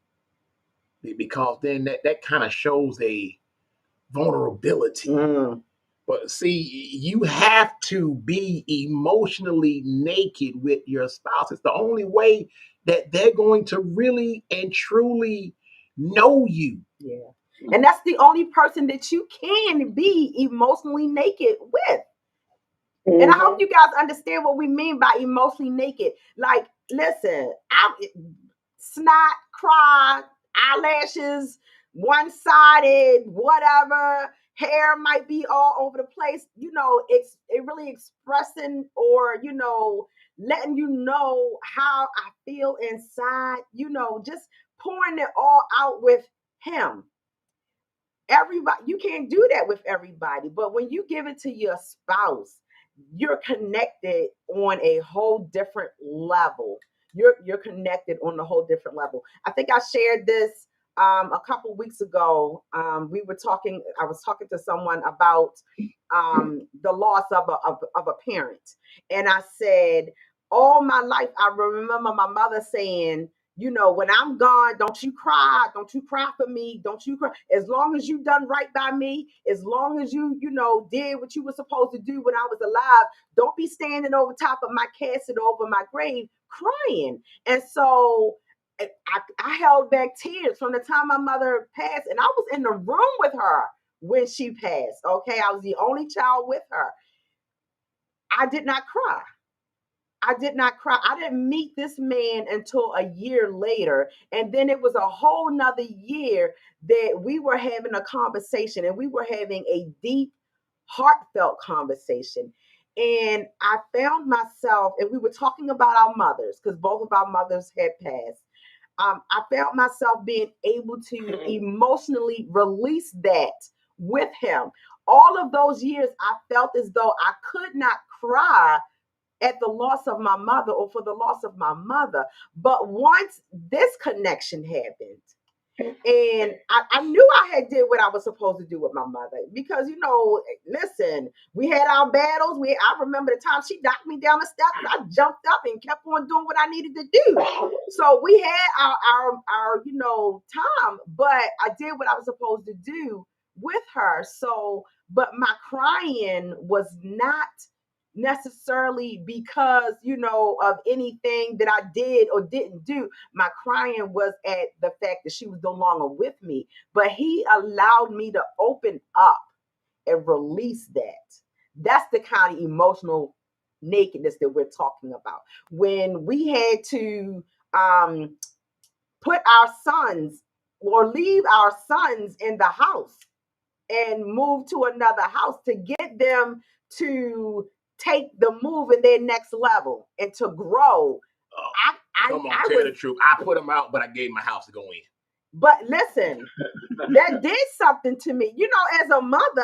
because then that kind of shows a vulnerability. But see, you have to be emotionally naked with your spouse. It's the only way that they're going to really and truly know you. Yeah. And that's the only person that you can be emotionally naked with. Mm-hmm. And I hope you guys understand what we mean by emotionally naked. Like, listen, snot, cry, eyelashes, one-sided, whatever, hair might be all over the place. You know, it's really expressing or, you know, letting you know how I feel inside, you know, just pouring it all out with him. Everybody, you can't do that with everybody, but when you give it to your spouse, you're connected on a whole different level. You're connected on a whole different level. I think I shared this a couple weeks ago. I was talking to someone about the loss of a parent, and I said, all my life I remember my mother saying, you know, when I'm gone, don't you cry. Don't you cry for me. Don't you cry. As long as you done right by me, as long as you know, did what you were supposed to do when I was alive, don't be standing over top of my casket over my grave crying. And so I held back tears from the time my mother passed. And I was in the room with her when she passed. Okay. I was the only child with her. I did not cry. I did not cry. I didn't meet this man until a year later. And then it was a whole nother year that we were having a conversation, and we were having a deep, heartfelt conversation. And I found myself, and we were talking about our mothers, because both of our mothers had passed. I found myself being able to emotionally release that with him. All of those years, I felt as though I could not cry at the loss of my mother or for the loss of my mother. But once this connection happened, and I knew I had did what I was supposed to do with my mother, because, you know, listen, we had our battles. I remember the time she knocked me down the steps. I jumped up and kept on doing what I needed to do. So we had our you know, time, but I did what I was supposed to do with her. So, but my crying was not necessarily because, you know, of anything that I did or didn't do. My crying was at the fact that she was no longer with me, but he allowed me to open up and release that. That's the kind of emotional nakedness that we're talking about. When we had to put our sons or leave our sons in the house and move to another house to get them to take the move in their next level and to grow. Tell the truth. I put them out, but I gave my house to go in. But listen, that did something to me. You know, as a mother,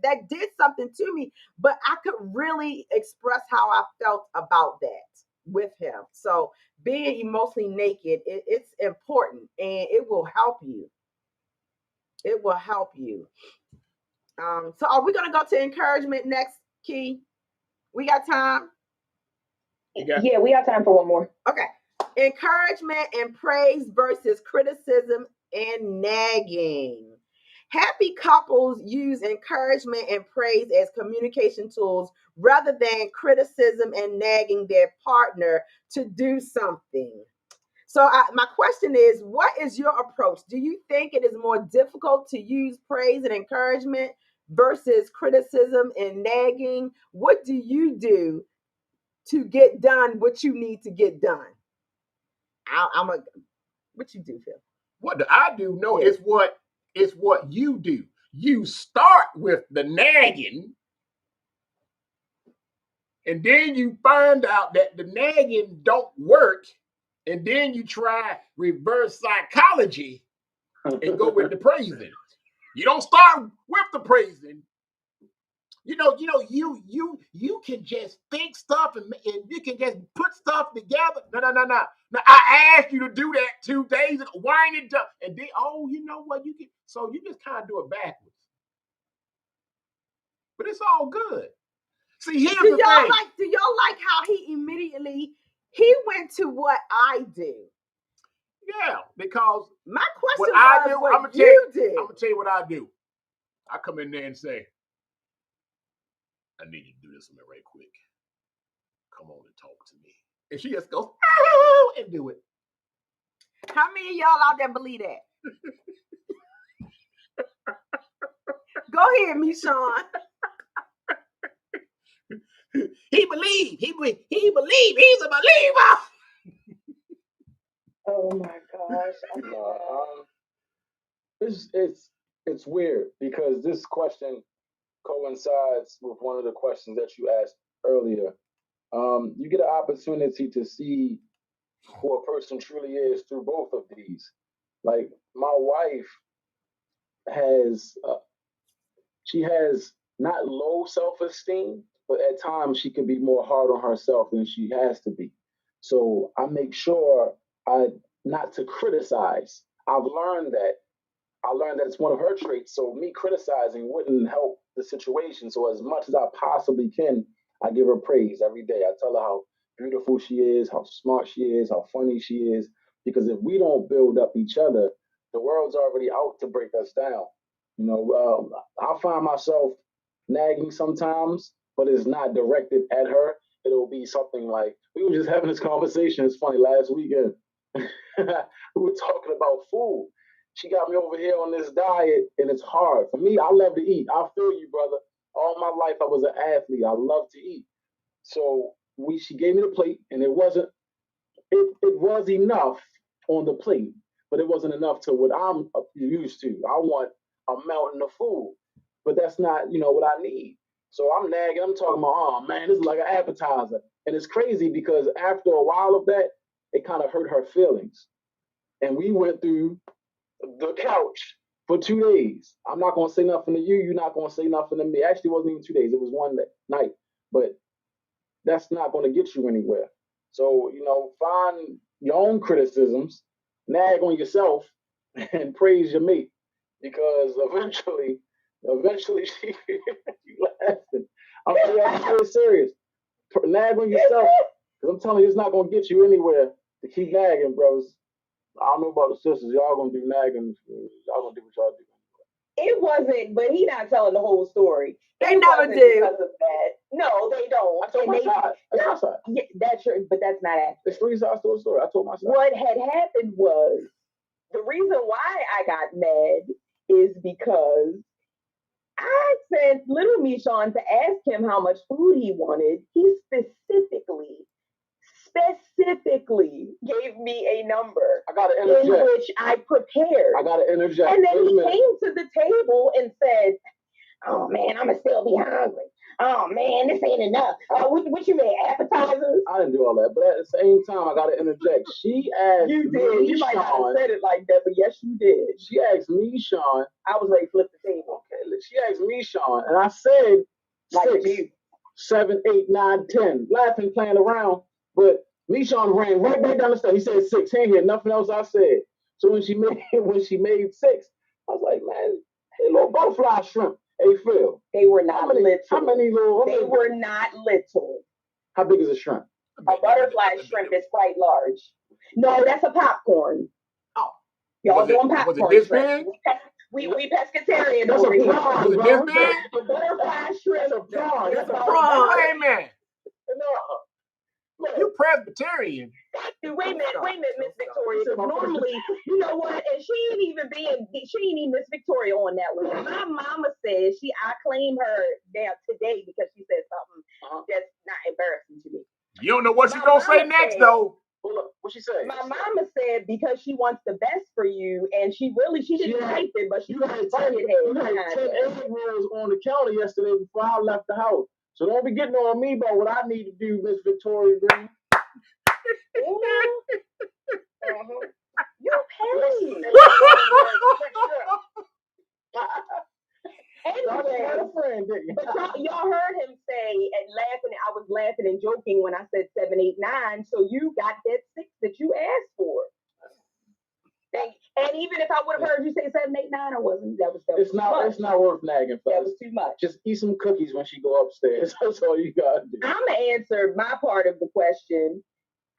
that did something to me, but I could really express how I felt about that with him. So being emotionally naked, it's important, and it will help you. It will help you. So are we gonna go to encouragement next, Key? We got time? Yeah, we got time for one more. Okay. Encouragement and praise versus criticism and nagging. Happy couples use encouragement and praise as communication tools rather than criticism and nagging their partner to do something. So my question is, what is your approach? Do you think it is more difficult to use praise and encouragement versus criticism and nagging? What do you do to get done what you need to get done? What you do, Phil? What do I do? No, it's what you do. You start with the nagging, and then you find out that the nagging don't work, and then you try reverse psychology and go with the praising. You don't start with the praising. You can just think stuff and you can just put stuff together. No. Now I asked you to do that 2 days ago. Wind it up, and then you know what you can. So you just kind of do it backwards, but it's all good. See, here's the thing. Do y'all like how he immediately went to what I do? Yeah, because my question I'm gonna tell you what I do. I come in there and say, I need you to do this for me right quick. Come on and talk to me. And she just goes, oh, and do it. How many of y'all out there believe that? Go ahead, Michon. He believed. He believed. He's a believer. Oh my gosh. It's weird because this question coincides with one of the questions that you asked earlier. You get an opportunity to see who a person truly is through both of these. Like my wife has, she has not low self-esteem, but at times she can be more hard on herself than she has to be. So I make sure I not to criticize. I learned that it's one of her traits. So me criticizing wouldn't help the situation. So as much as I possibly can, I give her praise every day. I tell her how beautiful she is, how smart she is, how funny she is. Because if we don't build up each other, the world's already out to break us down. I find myself nagging sometimes, but it's not directed at her. It'll be something like we were just having this conversation. It's funny last weekend. We were talking about food. She got me over here on this diet, and it's hard for me. I love to eat. I feel you, brother. All my life, I was an athlete. I love to eat. So she gave me the plate, and it wasn't. It was enough on the plate, but it wasn't enough to what I'm used to. I want a mountain of food, but that's not what I need. So I'm nagging. I'm talking about, oh man, this is like an appetizer, and it's crazy because after a while of that, it kind of hurt her feelings, and we went through the couch for 2 days. I'm not gonna say nothing to you. You're not gonna say nothing to me. Actually, it wasn't even 2 days. It was one night. But that's not gonna get you anywhere. So find your own criticisms, nag on yourself, and praise your mate, because eventually, she you laughing. I'm very serious. Nag on yourself, because I'm telling you, it's not gonna get you anywhere to keep nagging, brothers. I don't know about the sisters. Y'all gonna do nagging. Y'all gonna do what y'all do. It wasn't, but he not telling the whole story. They never do. Because of that. No, they don't. I told my side. That's my side. Yeah, that's true, but that's not accurate. It's three sides to a story. I told my side. What had happened was the reason why I got mad is because I sent little Michon to ask him how much food he wanted. He specifically gave me a number. I gotta interject. In which I prepared. I gotta interject. And then he came to the table and said, "Oh man, I'ma still be hungry. Oh man, this ain't enough. What you made, appetizers?" I didn't do all that, but at the same time, I gotta interject. She asked you did. You might not have said it like that, but yes, you did. She asked me, Sean. I was ready to flip the table. Okay, she asked me, Sean, and I said like 6, 7, 8, 9, 10, laughing, playing around. But Michon ran right back down the stairs. He said 6. He ain't hear nothing else I said. So when she made 6, I was like, man, hey, little butterfly shrimp. Hey, Phil. They were not little. How many little? They were not little. How big is a shrimp? A butterfly shrimp is quite large. No, that's a popcorn. Oh, y'all doing popcorn? Was it this big? We pescatarian that's over here. Was it this big? A butterfly shrimp. That's a prawn. Wait a minute. No. You Presbyterian. Wait a minute, Miss Victoria. Because normally, you know what? And she ain't even Miss Victoria on that one. My mama says I claim her now today because she said something that's not embarrassing to me. You don't know what she's gonna say next, though. What she said? My mama said because she wants the best for you, and she didn't type it, but she had 10 egg rolls on the counter yesterday before I left the house. So don't be getting on me about what I need to do, Miss Victoria Green. You paid. Anyway, but y'all heard him say and laughing. I was laughing and joking when I said 7, 8, 9. So you got that 6 that you asked for. And even if I would have heard you say 7, 8, 9, I wasn't. It's not worth nagging. That was too much. Just eat some cookies when she go upstairs. That's all you gotta do. I'm gonna answer my part of the question.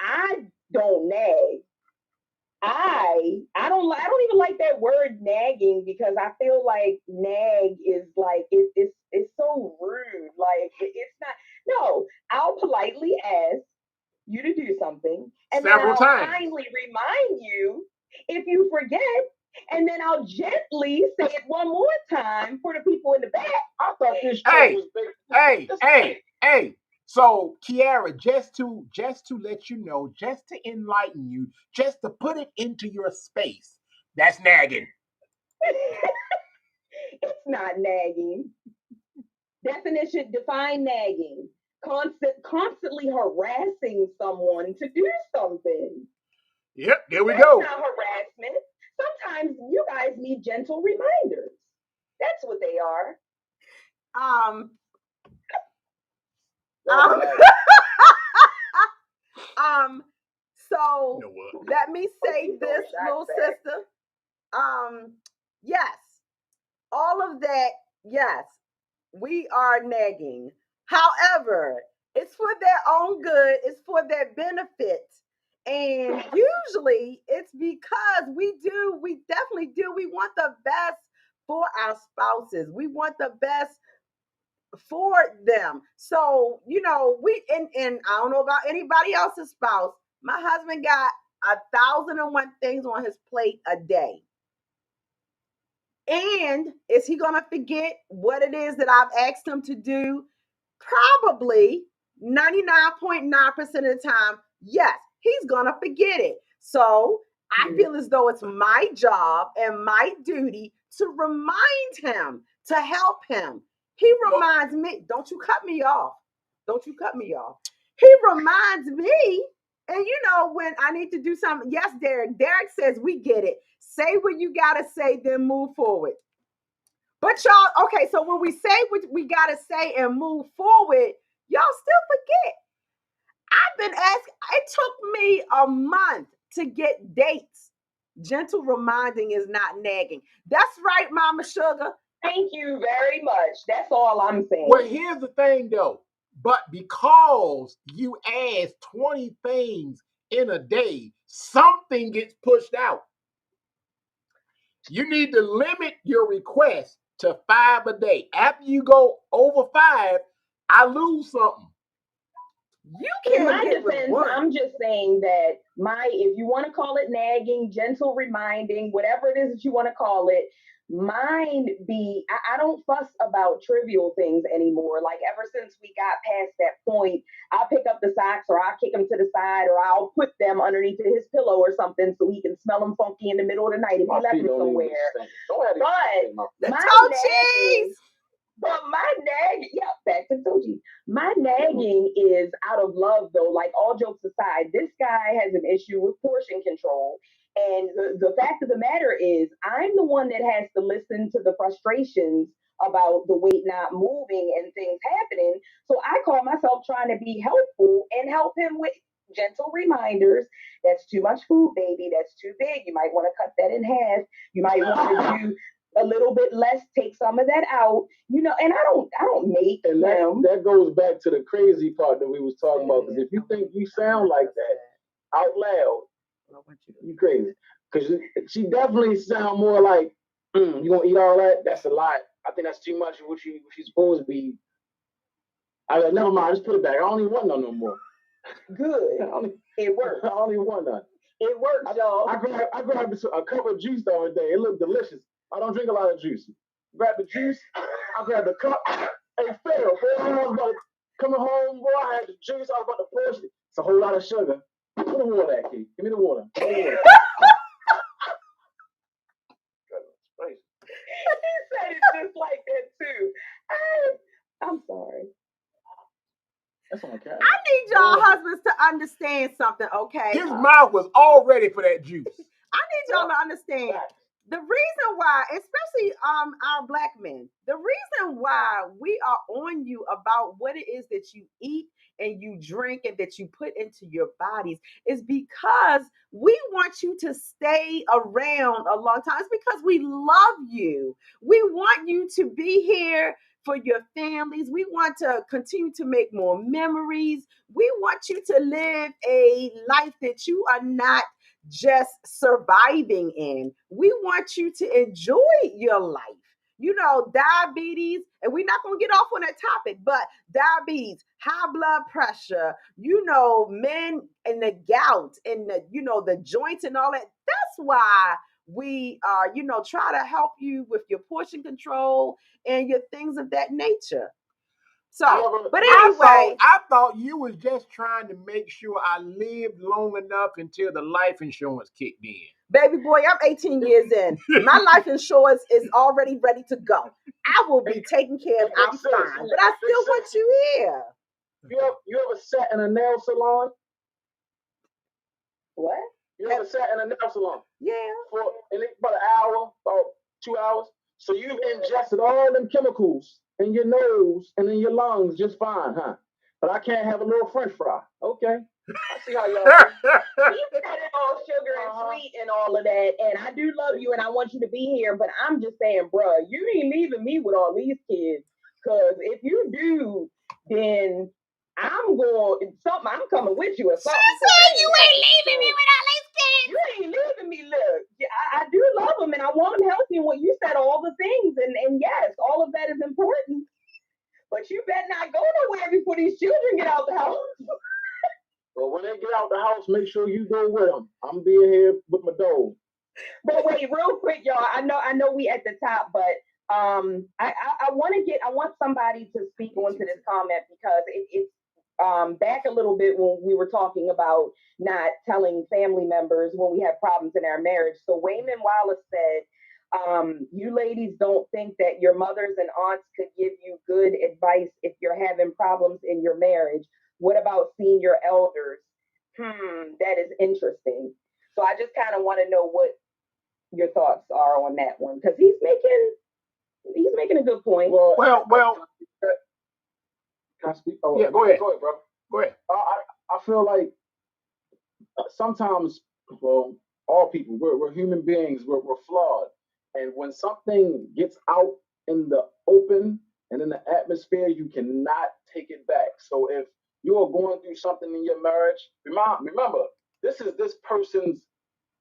I don't nag. I don't even like that word nagging because I feel like nag is like it's so rude. Like it's not. No, I'll politely ask you to do something, and then I'll kindly remind you. If you forget, And then I'll gently say it one more time for the people in the back. I thought this show was big. Hey. So, Kiara, just to let you know, just to enlighten you, just to put it into your space, that's nagging. It's not nagging. Define nagging. Constantly harassing someone to do something. Yep, there we That's go. not harassment. Sometimes you guys need gentle reminders. That's what they are. So you know what? let me say this, little sister. Yes, all of that, yes, we are nagging. However, it's for their own good, it's for their benefit. And usually it's because we definitely do. We want the best for our spouses. We want the best for them. So, and I don't know about anybody else's spouse. My husband got 1,001 things on his plate a day. And is he going to forget what it is that I've asked him to do? Probably 99.9% of the time, yes, he's going to forget it. So I feel as though it's my job and my duty to remind him, to help him. He reminds me, don't you cut me off. Don't you cut me off. He reminds me, and when I need to do something, yes, Derek. Derek says, we get it. Say what you got to say, then move forward. But y'all, okay, so when we say what we got to say and move forward, y'all still forget. I've been asking, it took me a month to get dates. Gentle reminding is not nagging. That's right, Mama Sugar. Thank you very much. That's all I'm saying. Well, here's the thing, though. But because you ask 20 things in a day, something gets pushed out. You need to limit your request to 5 a day. After you go over 5, I lose something. You can't. In my defense, I'm just saying that if you want to call it nagging, gentle reminding, whatever it is that you want to call it, mine be, I don't fuss about trivial things anymore. Like ever since we got past that point, I'll pick up the socks or I'll kick them to the side or I'll put them underneath his pillow or something so he can smell them funky in the middle of the night if he left them somewhere. But my nagging, back to Toji. My nagging is out of love though. Like all jokes aside, this guy has an issue with portion control. And the fact of the matter is, I'm the one that has to listen to the frustrations about the weight not moving and things happening. So I call myself trying to be helpful and help him with gentle reminders. That's too much food, baby. That's too big. You might want to cut that in half. You might want to do a little bit less, take some of that out, and I don't make and that goes back to the crazy part that we was talking about. Because if you think you sound like that out loud, you crazy. Because she definitely sound more like, you gonna eat all that? That's a lot. I think that's too much of what she's supposed to be. I like, never mind, just put it back. I don't even want none no more. Good. It works. I don't even want none. It works, y'all. I grabbed a cup of juice the other day. It looked delicious. I don't drink a lot of juice. Grab the juice. I grabbed the cup. Hey, Phil, boy, I was about to coming home, boy. I had the juice. I was about to push it. It's a whole lot of sugar. Put the water at, kid. Give me the water. Give me the water. He said it just like that too. I'm sorry. That's on camera. I need y'all husbands to understand something, okay? His mouth was all ready for that juice. I need y'all to understand the reason why, especially our black men, the reason why we are on you about what it is that you eat and you drink and that you put into your bodies is because we want you to stay around a long time. It's because we love you. We want you to be here for your families. We want to continue to make more memories. We want you to live a life that you are not just surviving in. We want you to enjoy your life. Diabetes, and we're not going to get off on that topic, but diabetes, high blood pressure, men and the gout and the joints and all that. That's why We try to help you with your portion control and your things of that nature. So, but anyway, I thought you was just trying to make sure I lived long enough until the life insurance kicked in. Baby boy, I'm 18 years in. My life insurance is already ready to go. I will be taken care of. I'm fine, but I still want you here. You ever sat in a nail salon? What? You ever sat in a nail salon? Yeah. For about an hour, about 2 hours. So you've ingested all them chemicals in your nose and in your lungs just fine, huh? But I can't have a little French fry. Okay. I see how y'all do. You said it all sugar and sweet and all of that, and I do love you and I want you to be here, but I'm just saying, bruh, you ain't leaving me with all these kids. Cause if you do, then I'm coming with you or something. She said you ain't leaving me with all these kids. You ain't leaving me, look. I do love them and I want them healthy. And what you said, all the things, and yes, all of that is important. But you better not go nowhere before these children get out the house. Well, when they get out the house, make sure you go with them. I'm being here with my dog. But wait, real quick, y'all. I know we at the top, but I want somebody to speak onto this comment because it's back a little bit when we were talking about not telling family members when we have problems in our marriage. So Wayman Wallace said, you ladies don't think that your mothers and aunts could give you good advice if you're having problems in your marriage. What about senior elders? That is interesting. So I just kind of want to know what your thoughts are on that one because he's making a good point. Well. Can I speak? Oh, yeah, go ahead, bro. Go ahead. I feel like sometimes, well, all people, we're human beings, we're flawed. And when something gets out in the open and in the atmosphere, you cannot take it back. So if you're going through something in your marriage, remember, this is this person's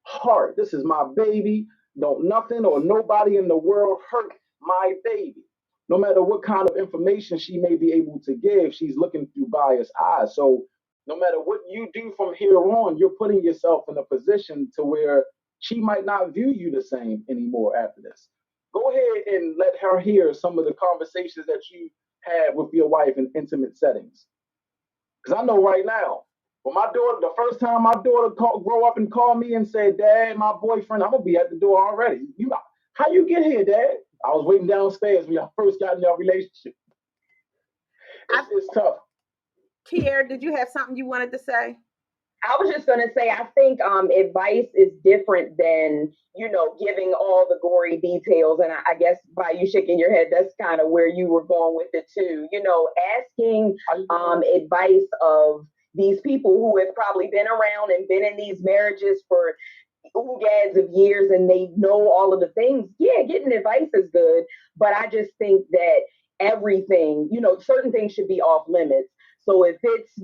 heart. This is my baby. Don't nothing or nobody in the world hurt my baby. No matter what kind of information she may be able to give, she's looking through biased eyes. So no matter what you do from here on, you're putting yourself in a position to where she might not view you the same anymore after this. Go ahead and let her hear some of the conversations that you had with your wife in intimate settings. Because I know right now, when my daughter, the first time my daughter grow up and call me and say, Dad, my boyfriend, I'm going to be at the door already. How you get here, Dad? I was waiting downstairs when y'all first got in your relationship. It's tough. Kier, did you have something you wanted to say? I was just going to say, I think advice is different than, giving all the gory details. And I guess by you shaking your head, that's kind of where you were going with it too. Asking advice of these people who have probably been around and been in these marriages for oogads of years and they know all of the things. Yeah, getting advice is good. But I just think that everything, certain things should be off limits. So if it's,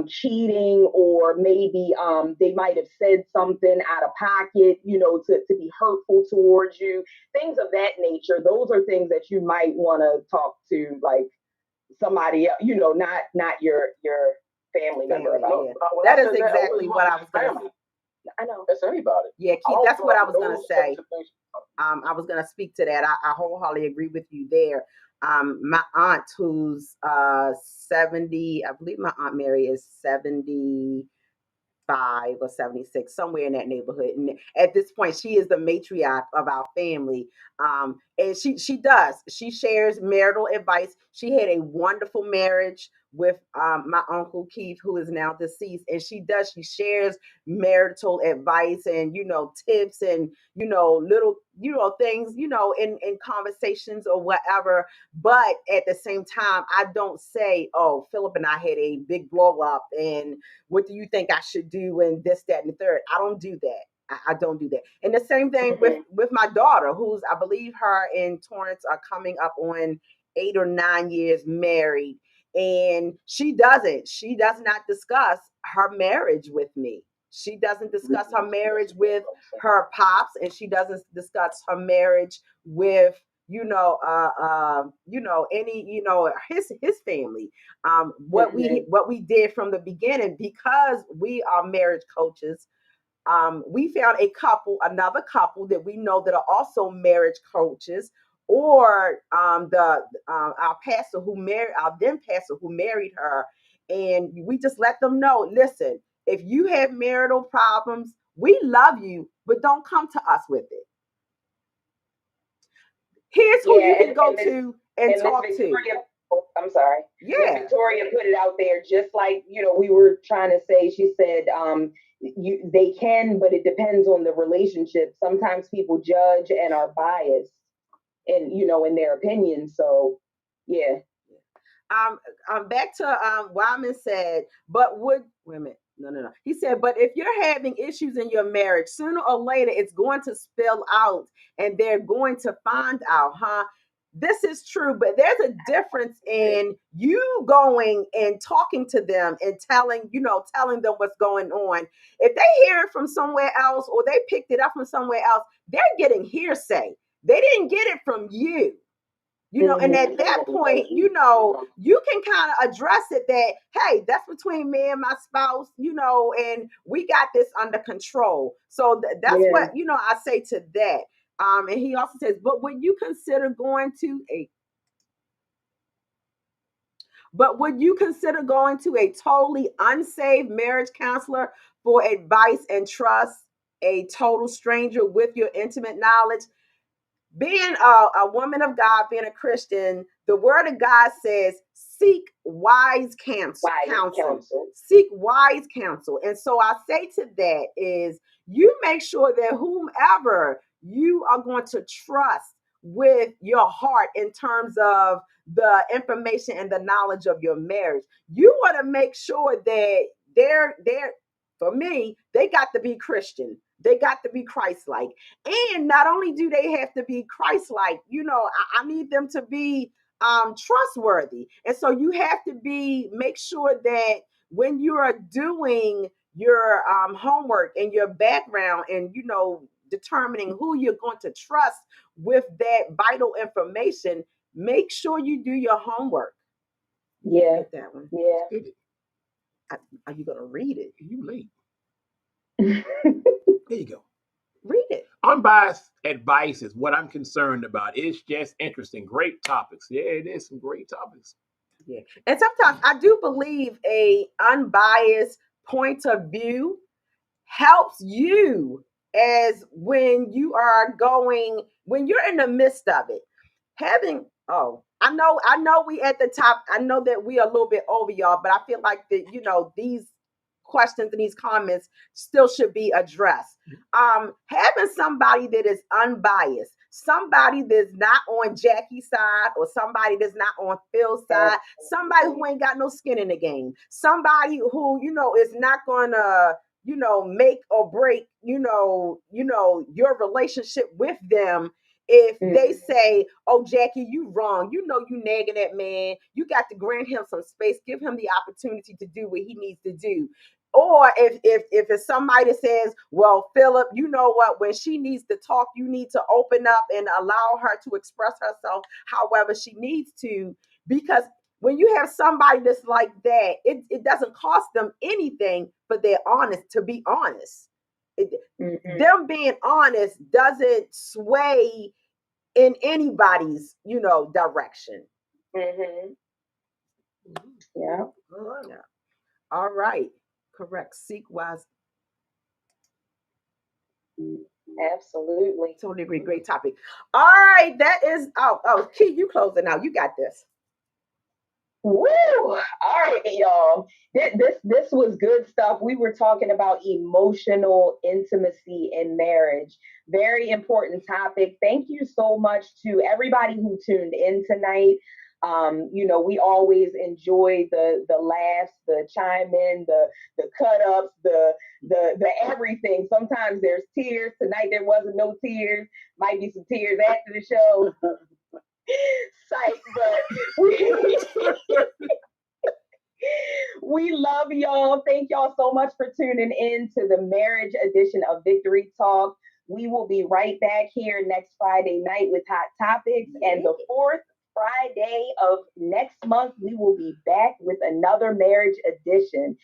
cheating or maybe they might have said something out of pocket, to be hurtful towards you, things of that nature, those are things that you might want to talk to like somebody else, not your family member about. Yeah. That is exactly what I was going to say. I know. That's anybody. Yeah, Keith, that's what I was going to say. I was going to speak to that. I wholeheartedly agree with you there. My aunt, who's 70, I believe my Aunt Mary is 75 or 76, somewhere in that neighborhood. And at this point, she is the matriarch of our family. And she shares marital advice. She had a wonderful marriage with my uncle Keith, who is now deceased, and she shares marital advice and tips and little things in conversations or whatever. But at the same time, I don't say, oh, Philip and I had a big blow up and what do you think I should do and this, that, and the third. I don't do that. I don't do that. And the same thing with my daughter, who's, I believe her and Torrance are coming up on 8 or 9 years married. And she does not discuss her marriage with me. She doesn't discuss her marriage with her pops, and she doesn't discuss her marriage with his family. What we did from the beginning, because we are marriage coaches. we found another couple that we know that are also marriage coaches, or our pastor who married our then pastor who married her, and we just let them know, listen, if you have marital problems, we love you, but don't come to us with it. Here's who you can go to and talk to. I'm sorry. Yeah. Miss Victoria put it out there, just like, we were trying to say. She said, they can, but it depends on the relationship. Sometimes people judge and are biased in their opinion. So, yeah. Back to Wyman said, but wait a minute. No. He said, but if you're having issues in your marriage, sooner or later it's going to spill out and they're going to find out, huh? This is true, but there's a difference in you going and talking to them and telling them what's going on. If they hear it from somewhere else or they picked it up from somewhere else, they're getting hearsay. They didn't get it from you. And at that point, you can kind of address it that, hey, that's between me and my spouse, and we got this under control. So that's what, I say to that. And he also says, but would you consider going to a totally unsaved marriage counselor for advice and trust, a total stranger with your intimate knowledge? Being a woman of God, being a Christian, the word of God says, seek wise counsel. Seek wise counsel. And so I say to that is, you make sure that whomever you are going to trust with your heart in terms of the information and the knowledge of your marriage, you want to make sure that for me, they got to be Christian. They got to be Christ-like. And not only do they have to be Christ-like, I need them to be trustworthy. And so you have to make sure that when you are doing your homework and your background and, determining who you're going to trust with that vital information, make sure you do your homework. Yeah. Get that one. Yeah. Are you going to read it? You late. There you go. Read it. Unbiased advice is what I'm concerned about. It's just interesting. Great topics. Yeah, it is some great topics. Yeah. And sometimes I do believe a unbiased point of view helps you as when you're in the midst of it. I know we at the top. I know that we are a little bit over, y'all, but I feel like that, these questions and these comments still should be addressed. Having somebody that is unbiased, somebody that's not on Jackie's side or somebody that's not on Phil's side, somebody who ain't got no skin in the game, somebody who, is not gonna, make or break, your relationship with them. If they say, oh, Jackie, you wrong, you nagging that man, you got to grant him some space, give him the opportunity to do what he needs to do. Or if it's somebody that says, well, Philip, you know what, when she needs to talk, you need to open up and allow her to express herself however she needs to. Because when you have somebody that's like that, it doesn't cost them anything, but they're honest. To be honest, them being honest doesn't sway in anybody's, direction. Mm-hmm. Yeah. All right. Correct. Seek wise. Absolutely. Totally agree. Great topic. All right. That is, Key, you closing out. You got this. Woo! All right, y'all. This was good stuff. We were talking about emotional intimacy in marriage. Very important topic. Thank you so much to everybody who tuned in tonight. We always enjoy the laughs, the chime in, the cut ups, the everything. Sometimes there's tears. Tonight there wasn't no tears. Might be some tears after the show. Psych, but we love y'all. Thank y'all so much for tuning in to the marriage edition of Victory Talk. We will be right back here next Friday night with hot topics, and the fourth Friday of next month we will be back with another marriage edition.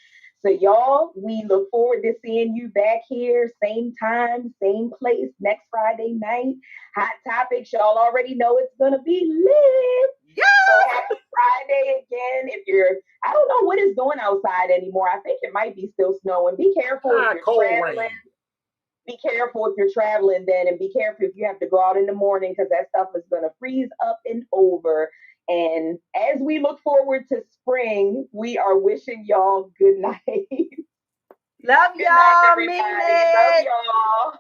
So y'all, we look forward to seeing you back here, same time, same place, next Friday night. Hot topics, y'all already know it's gonna be lit. Yeah. So happy Friday again. I don't know what is going outside anymore. I think it might be still snowing. Be careful if you're traveling. Rain. Be careful if you're traveling then, and be careful if you have to go out in the morning because that stuff is going to freeze up and over. And as we look forward to spring, we are wishing y'all good night. Love Good night, y'all. everybody. Mean it. Love y'all.